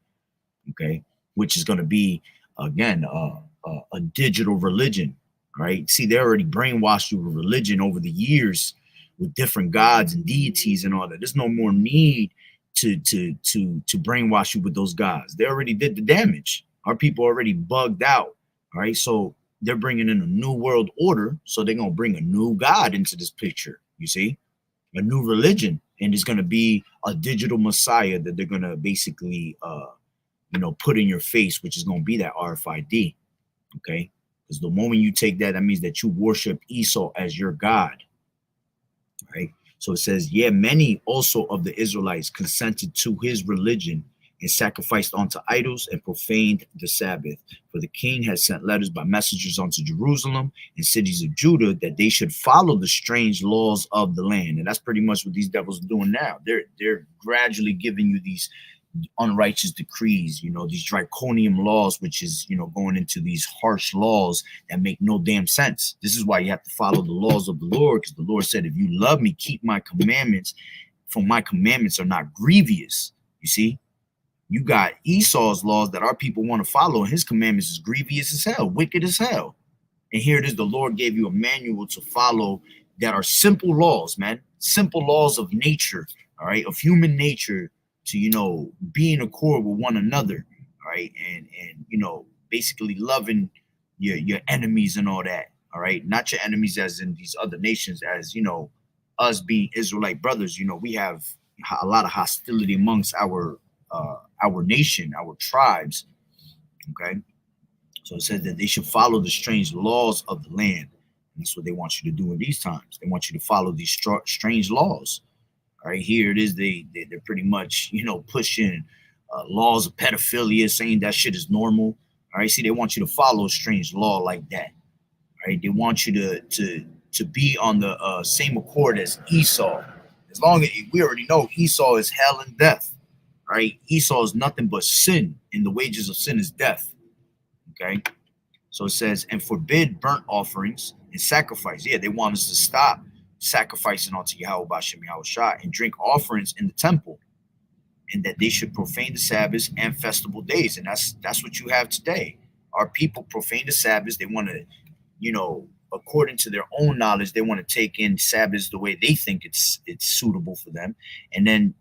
okay, which is going to be, again, a digital religion, right? See, they already brainwashed you with religion over the years with different gods and deities and all that. There's no more need to brainwash you with those gods. They already did the damage. Our people already bugged out. All right. So they're bringing in a new world order. So they're going to bring a new God into this picture. You see, a new religion. And it's going to be a digital Messiah that they're going to basically, put in your face, which is going to be that RFID. Okay. Because the moment you take that, that means that you worship Esau as your God. Right. So it says, yeah, many also of the Israelites consented to his religion and sacrificed unto idols and profaned the Sabbath. For the king had sent letters by messengers unto Jerusalem and cities of Judah that they should follow the strange laws of the land. And that's pretty much what these devils are doing now. They're gradually giving you these unrighteous decrees, these draconian laws, which is, going into these harsh laws that make no damn sense. This is why you have to follow the laws of the Lord, because the Lord said, if you love me, keep my commandments, for my commandments are not grievous. You see, you got Esau's laws that our people want to follow, and his commandments is grievous as hell, wicked as hell. And here it is, the Lord gave you a manual to follow that are simple laws, man, simple laws of nature, all right, of human nature, to, be in accord with one another, all right, and basically loving your enemies and all that, all right, not your enemies as in these other nations, as, us being Israelite brothers, we have a lot of hostility amongst our nation, our tribes, okay. So it says that they should follow the strange laws of the land. And that's what they want you to do in these times. They want you to follow these strange laws. All right, here it is. They're pretty much, pushing laws of pedophilia, saying that shit is normal. All right, see, they want you to follow a strange law like that. All right, they want you to be on the same accord as Esau. As long as we already know Esau is hell and death. Right, Esau is nothing but sin, and the wages of sin is death. Okay, so it says, and forbid burnt offerings and sacrifice. Yeah, they want us to stop sacrificing unto Yahweh Bashem Yahushua and drink offerings in the temple, and that they should profane the Sabbaths and festival days. And that's what you have today. Our people profane the Sabbaths. They want to, according to their own knowledge, they want to take in Sabbaths the way they think it's suitable for them. And then,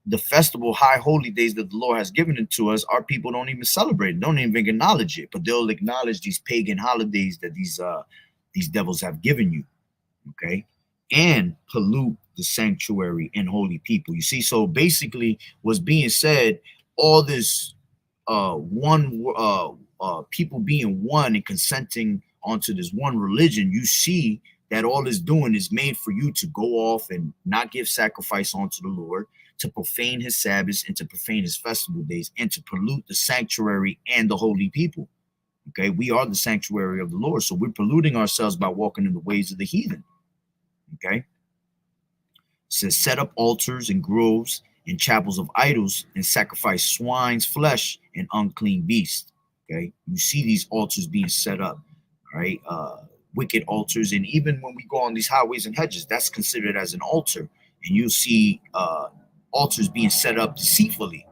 the festival high holy days that the Lord has given it to us, our people don't even celebrate it, don't even acknowledge it, but they'll acknowledge these pagan holidays that these devils have given you. Okay, and pollute the sanctuary and holy people. You see, so basically what's being said, all this people being one and consenting onto this one religion, you see that all it's doing is made for you to go off and not give sacrifice unto the Lord, to profane his Sabbaths and to profane his festival days, and to pollute the sanctuary and the holy people. Okay, we are the sanctuary of the Lord, so we're polluting ourselves by walking in the ways of the heathen. Okay, it says, set up altars and groves and chapels of idols and sacrifice swine's flesh and unclean beasts. Okay, you see these altars being set up, right? Wicked altars, and even when we go on these highways and hedges, that's considered as an altar, and you'll see altars being set up deceitfully,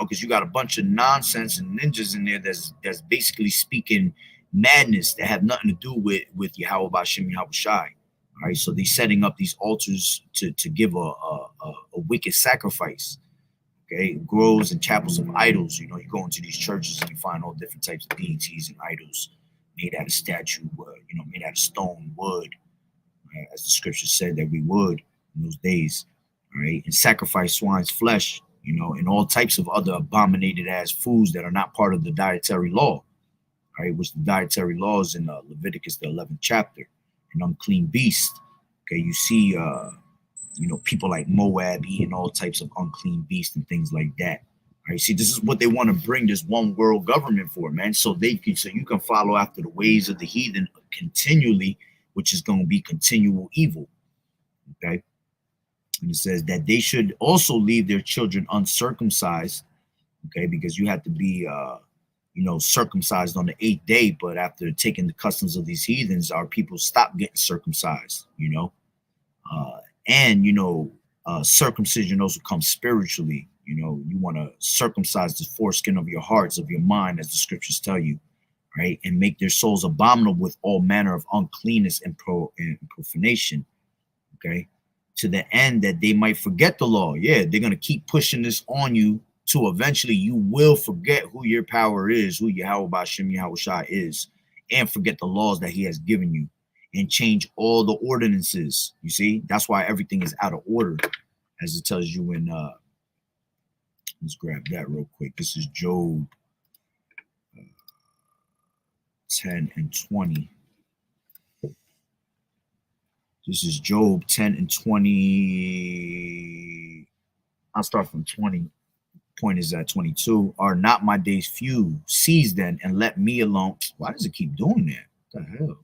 because you got a bunch of nonsense and ninjas in there that's basically speaking madness that have nothing to do with Yahweh Bashem Yahushai. All right, so they're setting up these altars to give a wicked sacrifice. Okay, groves and chapels of idols. You go into these churches and you find all different types of deities and idols made out of statue, made out of stone, wood, right? As the scripture said that we would in those days. All right, and sacrifice swine's flesh, and all types of other abominated as foods that are not part of the dietary law. All right, which the dietary law is in Leviticus, the 11th chapter. An unclean beast. Okay, you see, people like Moab eating all types of unclean beasts and things like that. All right, see, this is what they want to bring this one world government for, man. So you can follow after the ways of the heathen continually, which is going to be continual evil. Okay, and it says that they should also leave their children uncircumcised. Okay, because you have to be circumcised on the 8th day, but after taking the customs of these heathens, our people stop getting circumcised, circumcision also comes spiritually. You want to circumcise the foreskin of your hearts, of your mind, as the scriptures tell you, right? And make their souls abominable with all manner of uncleanness and profanation, okay? To the end that they might forget the law. Yeah, they're going to keep pushing this on you, to eventually you will forget who your power is, who Yahweh Bashem Yahushua is, and forget the laws that he has given you, and change all the ordinances. You see, that's why everything is out of order, as it tells you in let's grab that real quick. This is Job 10 and 20. This is Job 10 and 20. I'll start from 20. Point is at 22. Are not my days few? Cease then and let me alone. Why does it keep doing that? What the hell?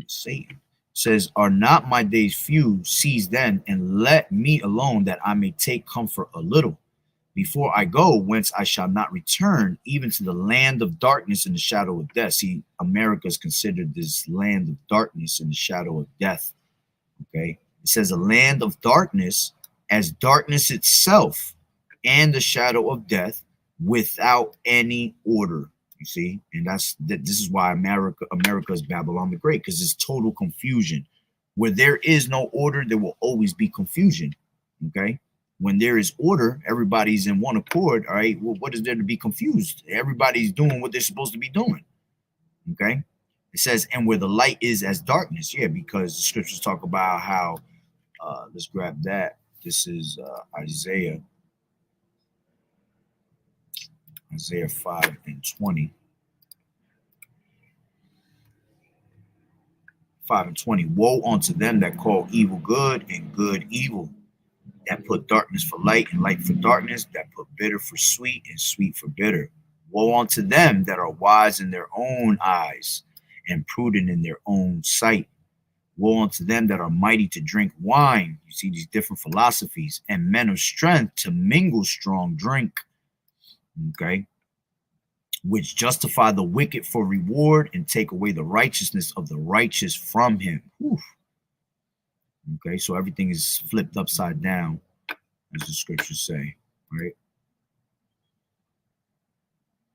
Satan says, are not my days few? Cease then and let me alone, that I may take comfort a little before I go, whence I shall not return, even to the land of darkness and the shadow of death. See, America is considered this land of darkness and the shadow of death. Okay, it says a land of darkness, as darkness itself, and the shadow of death, without any order. You see, and this is why America is Babylon the Great, because it's total confusion. Where there is no order, there will always be confusion. Okay, when there is order, everybody's in one accord. All right, well, what is there to be confused? Everybody's doing what they're supposed to be doing. Okay, it says, and where the light is as darkness. Yeah, because the scriptures talk about how. Let's grab that. This is Isaiah 5 and 20. 5 and 20. Woe unto them that call evil good and good evil, that put darkness for light and light for darkness, that put bitter for sweet and sweet for bitter. Woe unto them that are wise in their own eyes and prudent in their own sight. Woe unto them that are mighty to drink wine. You see these different philosophies, and men of strength to mingle strong drink. Okay. Which justify the wicked for reward and take away the righteousness of the righteous from him. Whew. Okay, so everything is flipped upside down, as the scriptures say, right?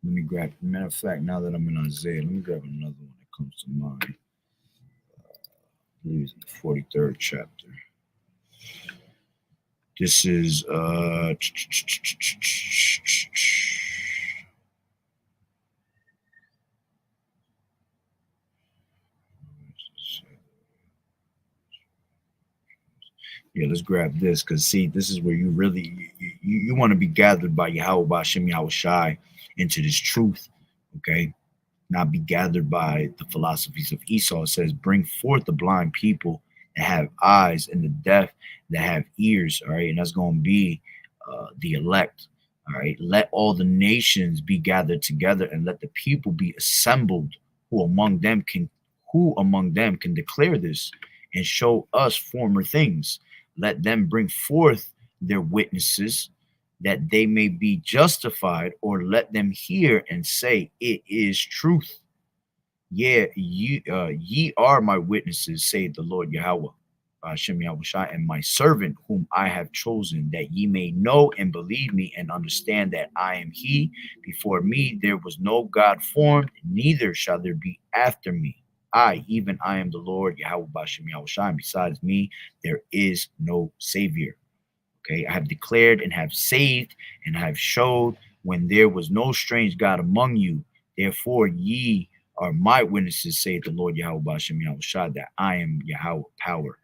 Let me grab, matter of fact, now that I'm in Isaiah, let me grab another one that comes to mind. I believe it's in the 43rd chapter. This is yeah, let's grab this, because see, this is where you really you want to be gathered by Yahweh Ba'ashem Yahweh Shai into this truth, okay? Not be gathered by the philosophies of Esau. It says, bring forth the blind people that have eyes and the deaf that have ears, all right? And that's going to be the elect, all right? Let all the nations be gathered together and let the people be assembled who among them can declare this and show us former things. Let them bring forth their witnesses that they may be justified, or let them hear and say, it is truth. Yeah, ye are my witnesses, saith the Lord Yahweh, Hashem Yahweh Shai, and my servant whom I have chosen, that ye may know and believe me and understand that I am he. Before me there was no God formed, neither shall there be after me. Even I am the Lord Yahweh Hashem Yahweh Shai, and besides me there is no Savior. Okay, I have declared and have saved and have showed when there was no strange God among you. Therefore, ye are my witnesses, saith the Lord Yahweh Hashem Yahweh Shai, that I am Yahweh power.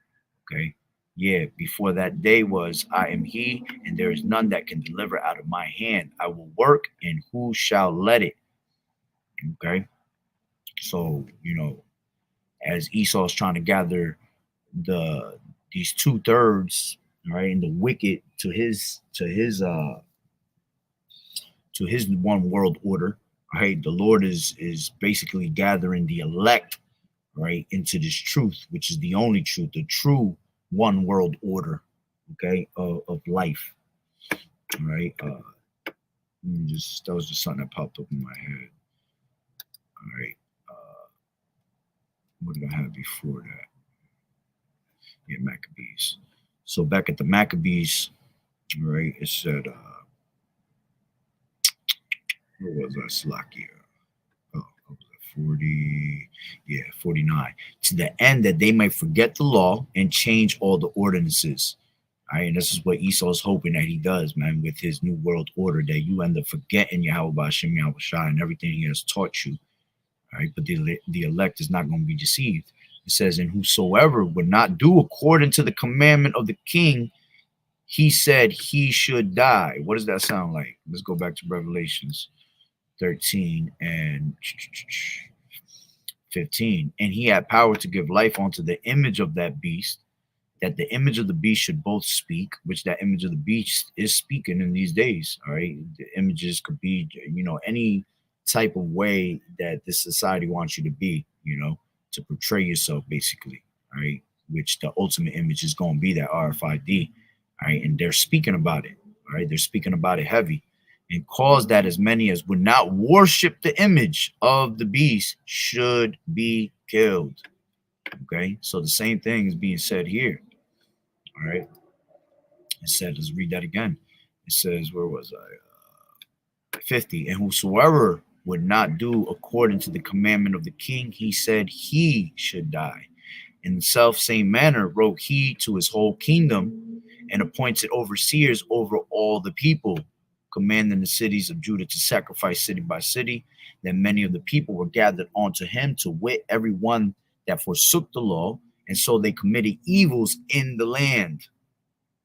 Okay, yeah, before that day was I am he, and there is none that can deliver out of my hand. I will work, and who shall let it? Okay, so you know, as Esau is trying to gather these 2/3, right, and the wicked to his one world order, right? The Lord is basically gathering the elect, right, into this truth, which is the only truth, the true one world order, okay, of life, right? That was just something that popped up in my head. All right, what did I have before that? Yeah, Maccabees. So back at the Maccabees, right, it said, where was I? Slakia. Oh, what was it? 40, yeah, 49. To the end that they might forget the law and change all the ordinances. All right, and this is what Esau's hoping that he does, man, with his new world order, that you end up forgetting Yahweh Hashem Yahweh Shai and everything he has taught you. All right, but the elect is not going to be deceived. It says, and whosoever would not do according to the commandment of the king, he said he should die. What does that sound like? Let's go back to Revelations 13 and 15. And he had power to give life unto the image of that beast, that the image of the beast should both speak, which that image of the beast is speaking in these days. All right, the images could be, you know, any type of way that this society wants you to be, you know, to portray yourself, basically. All right, which the ultimate image is going to be that RFID. All right, and they're speaking about it. All right, they're speaking about it heavy, and cause that as many as would not worship the image of the beast should be killed. Okay, so the same thing is being said here. All right, it said, let's read that again. It says, where was I? 50. And whosoever would not do according to the commandment of the king, he said he should die. In the self same manner wrote he to his whole kingdom, and appointed overseers over all the people, commanding the cities of Judah to sacrifice city by city. Then many of the people were gathered unto him, to wit, every one that forsook the law, and so they committed evils in the land.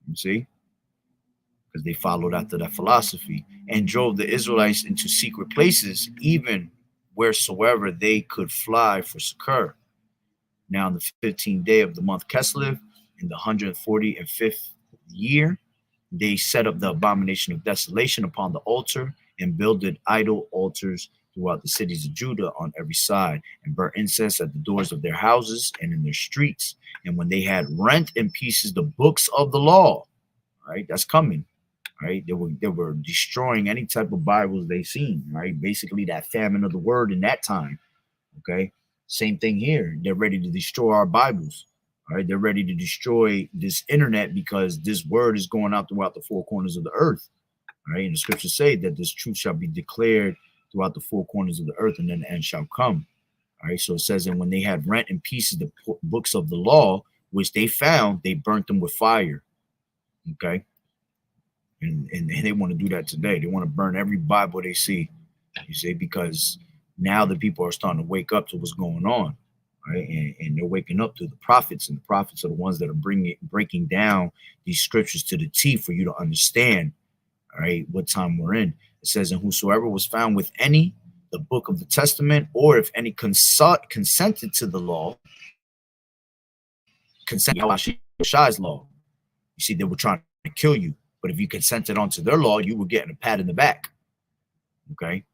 You see? Because they followed after that philosophy, and drove the Israelites into secret places, even wheresoever they could fly for succor. Now, in the 15th day of the month Kislev, in the 145th year, they set up the abomination of desolation upon the altar and builded idol altars throughout the cities of Judah on every side, and burnt incense at the doors of their houses and in their streets. And when they had rent in pieces the books of the law, right, that's coming, right? They were destroying any type of Bibles they seen, right? Basically, that famine of the word in that time. Okay, same thing here. They're ready to destroy our Bibles. All right, they're ready to destroy this internet because this word is going out throughout the four corners of the earth. All right, and the scriptures say that this truth shall be declared throughout the four corners of the earth, and then the end shall come. All right, so it says, and when they had rent in pieces the books of the law, which they found, they burnt them with fire. Okay, and they want to do that today. They want to burn every Bible they see. You see, because now the people are starting to wake up to what's going on, right? And they're waking up to the prophets, and the prophets are the ones that are breaking down these scriptures to the T for you to understand, all right, what time we're in. It says, and whosoever was found with any, the book of the testament, or if any consented to the law, consent Shai's law. You see, they were trying to kill you, but if you consented onto their law, you were getting a pat in the back, okay?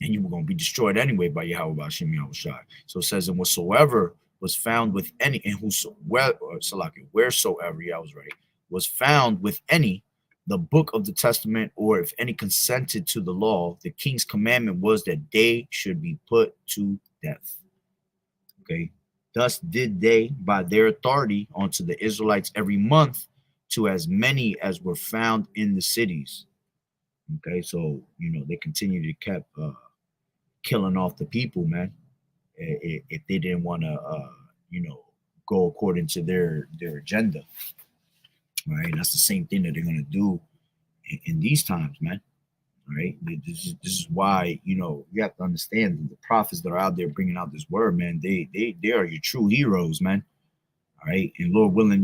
And you were going to be destroyed anyway by Yahweh Bashim Yahushai. So it says, and whatsoever was found with any, and wheresoever, yeah, I was right, was found with any, the book of the testament, or if any consented to the law, the king's commandment was that they should be put to death. Okay. Thus did they, by their authority, unto the Israelites every month, to as many as were found in the cities. Okay, so they continue to keep killing off the people, man. If they didn't want to, go according to their agenda, right? And that's the same thing that they're gonna do in these times, man. Right? This is why you have to understand that the prophets that are out there bringing out this word, man. They are your true heroes, man. All right, and Lord willing,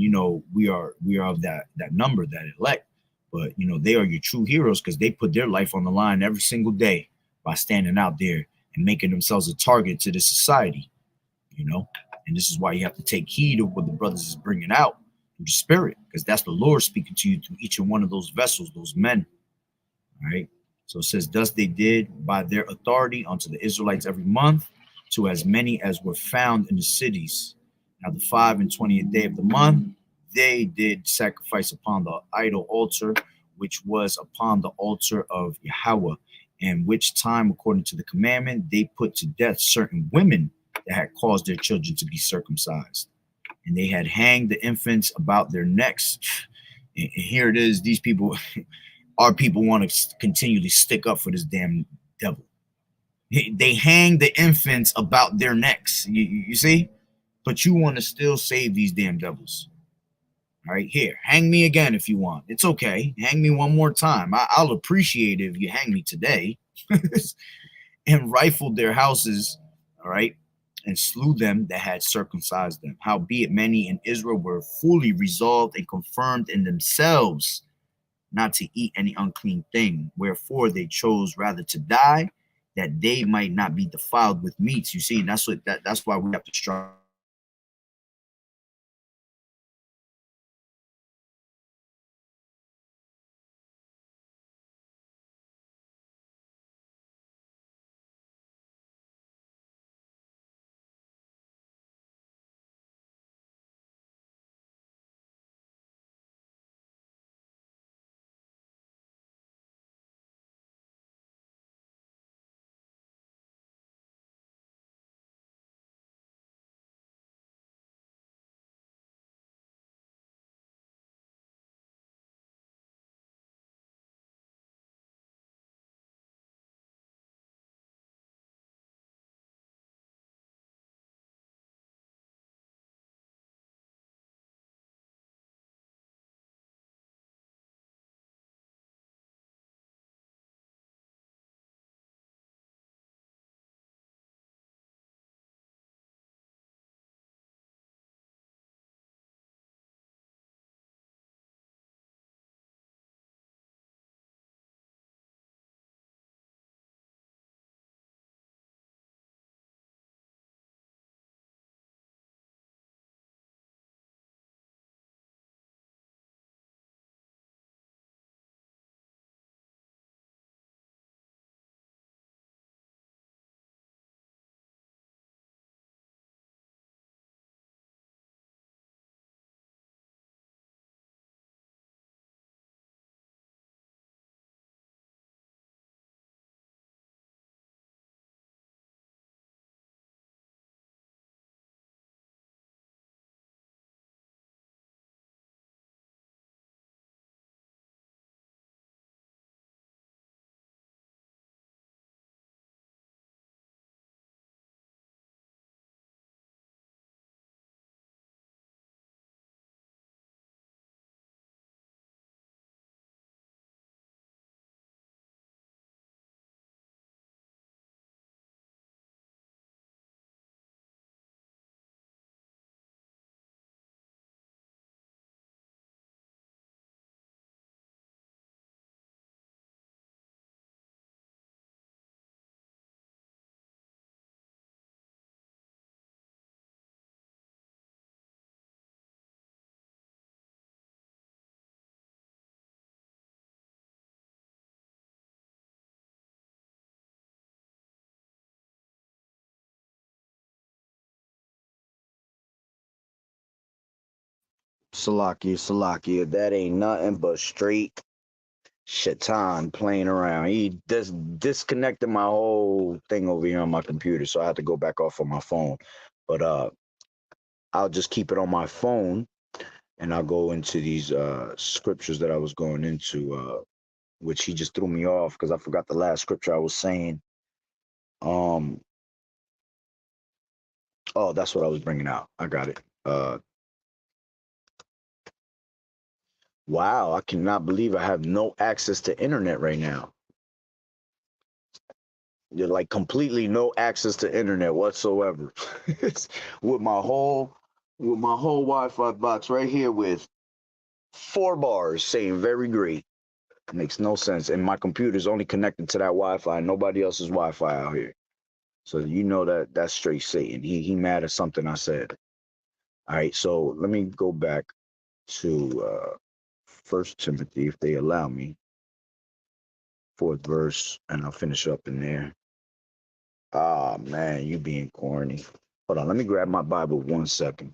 we are of that number, that elect. But they are your true heroes because they put their life on the line every single day by standing out there and making themselves a target to the society. And this is why you have to take heed of what the brothers is bringing out through the spirit, because that's the Lord speaking to you through each and one of those vessels, those men. All right. So it says, thus they did by their authority unto the Israelites every month, to as many as were found in the cities. Now the 25th and 20th day of the month, they did sacrifice upon the idol altar, which was upon the altar of Yahweh, and which time, according to the commandment, they put to death certain women that had caused their children to be circumcised. And they had hanged the infants about their necks. And here it is, these people, our people want to continually stick up for this damn devil. They hang the infants about their necks. You see? But you want to still save these damn devils. All right, here, hang me again if you want. It's okay. Hang me one more time. I'll appreciate it if you hang me today. And rifled their houses, all right, and slew them that had circumcised them. Howbeit many in Israel were fully resolved and confirmed in themselves not to eat any unclean thing, wherefore they chose rather to die, that they might not be defiled with meats. You see, that's why we have to strive Salakia. That ain't nothing but straight Shaitan playing around. He disconnected my whole thing over here on my computer, so I had to go back off on my phone. But I'll just keep it on my phone, and I'll go into these scriptures that I was going into, which he just threw me off because I forgot the last scripture I was saying. Oh, that's what I was bringing out. I got it. Wow, I cannot believe I have no access to internet right now. You're like completely no access to internet whatsoever. with my whole Wi-Fi box right here with 4 bars saying very great. Makes no sense. And my computer's only connected to that Wi-Fi. Nobody else's Wi-Fi out here. So you know that's straight Satan. He mad at something I said. All right, so let me go back to First Timothy, if they allow me. 4th verse, and I'll finish up in there. Ah, man, you being corny. Hold on, let me grab my Bible 1 second.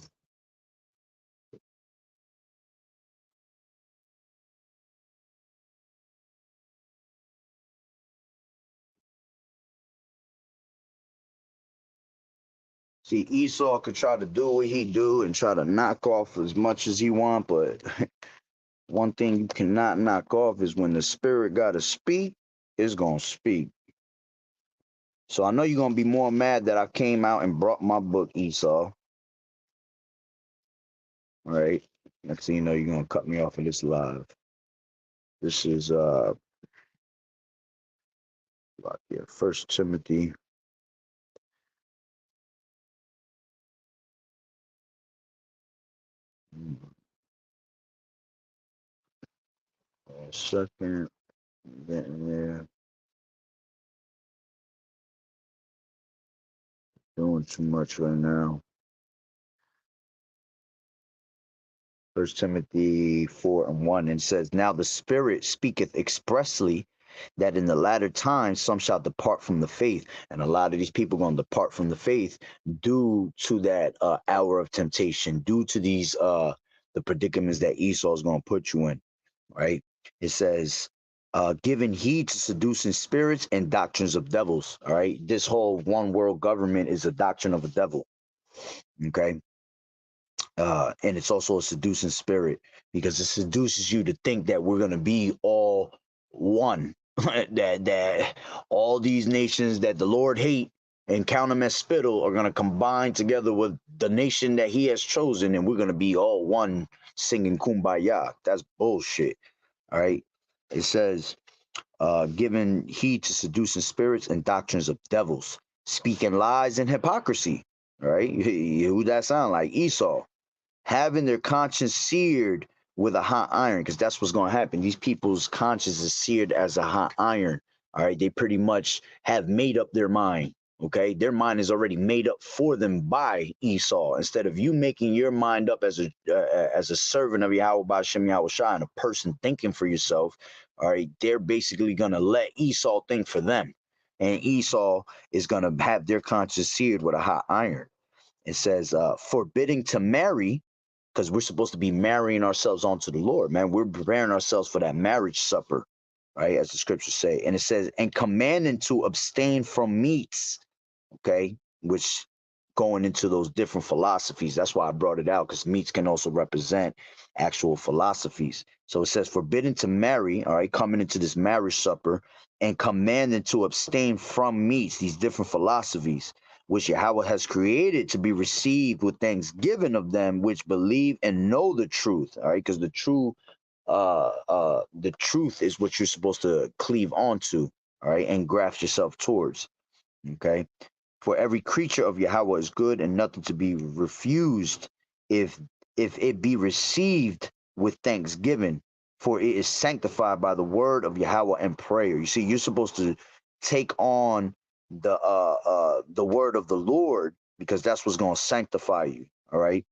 See, Esau could try to do what he do and try to knock off as much as he want, but one thing you cannot knock off is when the spirit got to speak, it's going to speak. So I know you're going to be more mad that I came out and brought my book, Esau. All right. Next thing you know, you're going to cut me off of this live. This is First Timothy. A second. Getting there. Doing too much right now. First Timothy 4:1, and says, "Now the Spirit speaketh expressly that in the latter times some shall depart from the faith." And a lot of these people going to depart from the faith due to that hour of temptation, due to these the predicaments that Esau is going to put you in, right? It says, giving heed to seducing spirits and doctrines of devils. All right, this whole one world government is a doctrine of a devil. Okay. And it's also a seducing spirit because it seduces you to think that we're going to be all one, that all these nations that the Lord hate and count them as spittle are going to combine together with the nation that he has chosen, and we're going to be all one singing kumbaya. That's bullshit. All right. It says, giving heed to seducing spirits and doctrines of devils, speaking lies and hypocrisy. All right. Who that sound like? Esau. Having their conscience seared with a hot iron, because that's what's going to happen. These people's conscience is seared as a hot iron. All right. They pretty much have made up their mind. Okay. Their mind is already made up for them by Esau. Instead of you making your mind up as a servant of Yahweh Ba'Shem Yahweh Shai and a person thinking for yourself. All right. They're basically going to let Esau think for them. And Esau is going to have their conscience seared with a hot iron. It says, forbidding to marry, because we're supposed to be marrying ourselves onto the Lord, man. We're preparing ourselves for that marriage supper, right? As the scriptures say. And it says, and commanding to abstain from meats, okay? Which going into those different philosophies. That's why I brought it out, because meats can also represent actual philosophies. So it says, forbidden to marry, all right, coming into this marriage supper, and commanding to abstain from meats, these different philosophies, which Yahweh has created to be received with thanksgiving of them which believe and know the truth. All right, because the truth is what you're supposed to cleave onto, all right, and graft yourself towards. Okay. For every creature of Yahweh is good and nothing to be refused if it be received with thanksgiving, for it is sanctified by the word of Yahweh and prayer. You see, you're supposed to take on the word of the Lord, because that's what's going to sanctify you. All right.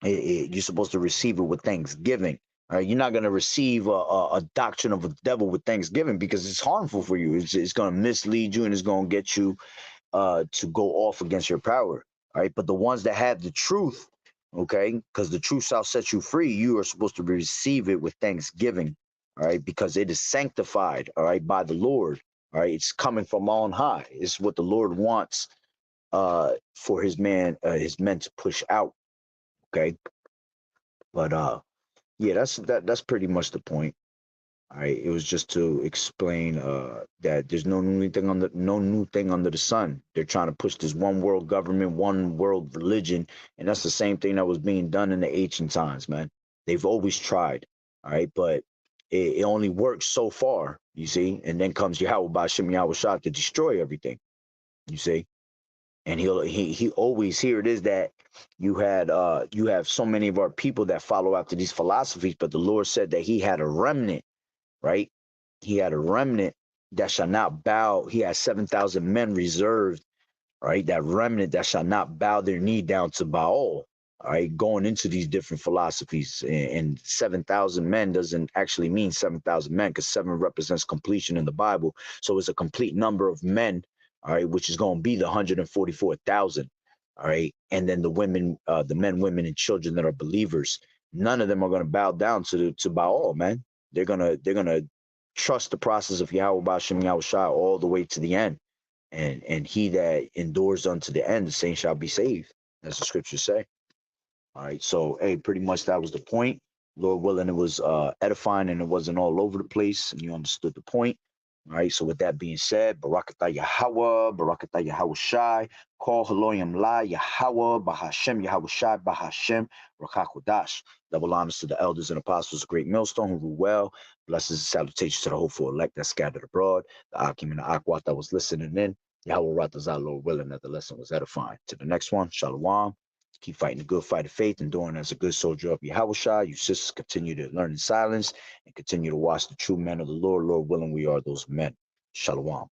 You're supposed to receive it with thanksgiving. All right. You're not going to receive a doctrine of a devil with thanksgiving, because it's harmful for you. It's going to mislead you, and it's going to get you to go off against your power. All right. But the ones that have the truth, Okay, because the truth shall set you free. You are supposed to receive it with thanksgiving, all right, because it is sanctified, all right, by the Lord. All right, it's coming from on high. It's what the Lord wants for his men to push out. Okay, but yeah, that's pretty much the point. All right, it was just to explain that there's no new thing under the sun. They're trying to push this one world government, one world religion, and that's the same thing that was being done in the ancient times, man. They've always tried, all right, but it only works so far, you see. And then comes Yahweh Bashim Yahweh Shah to destroy everything, you see. And he always, here it is that you have so many of our people that follow after these philosophies, but the Lord said that he had a remnant, right? He had a remnant that shall not bow. He has 7,000 men reserved, right? That remnant that shall not bow their knee down to Baal, all right? Going into these different philosophies. And 7,000 men doesn't actually mean 7,000 men, because 7 represents completion in the Bible. So it's a complete number of men, all right, which is going to be the 144,000, all right? And then the women, the men, women, and children that are believers, none of them are going to bow down to Baal, man. They're gonna trust the process of Yahweh Bashim Yahweh Shai all the way to the end. And he that endures unto the end, the same shall be saved, as the scriptures say. All right. So hey, pretty much that was the point. Lord willing, it was edifying and it wasn't all over the place, and you understood the point. All right. So with that being said, Barakatah Yahweh, Barakatah Yahweh Shai, Call Haloyim La, Yahweh, Bahashem, Yahweh Shai, Bahashem, Rakakodash. Double honors to the elders and apostles of Great Millstone who rule well. Blessings and salutations to the hopeful elect that scattered abroad. The Akim and the Akwat that was listening in. Yahweh Ratazah, Lord willing, that the lesson was edifying. To the next one, Shalom. Keep fighting the good fight of faith, enduring as a good soldier of Yahushua. You sisters continue to learn in silence and continue to watch the true men of the Lord. Lord willing, we are those men. Shalom.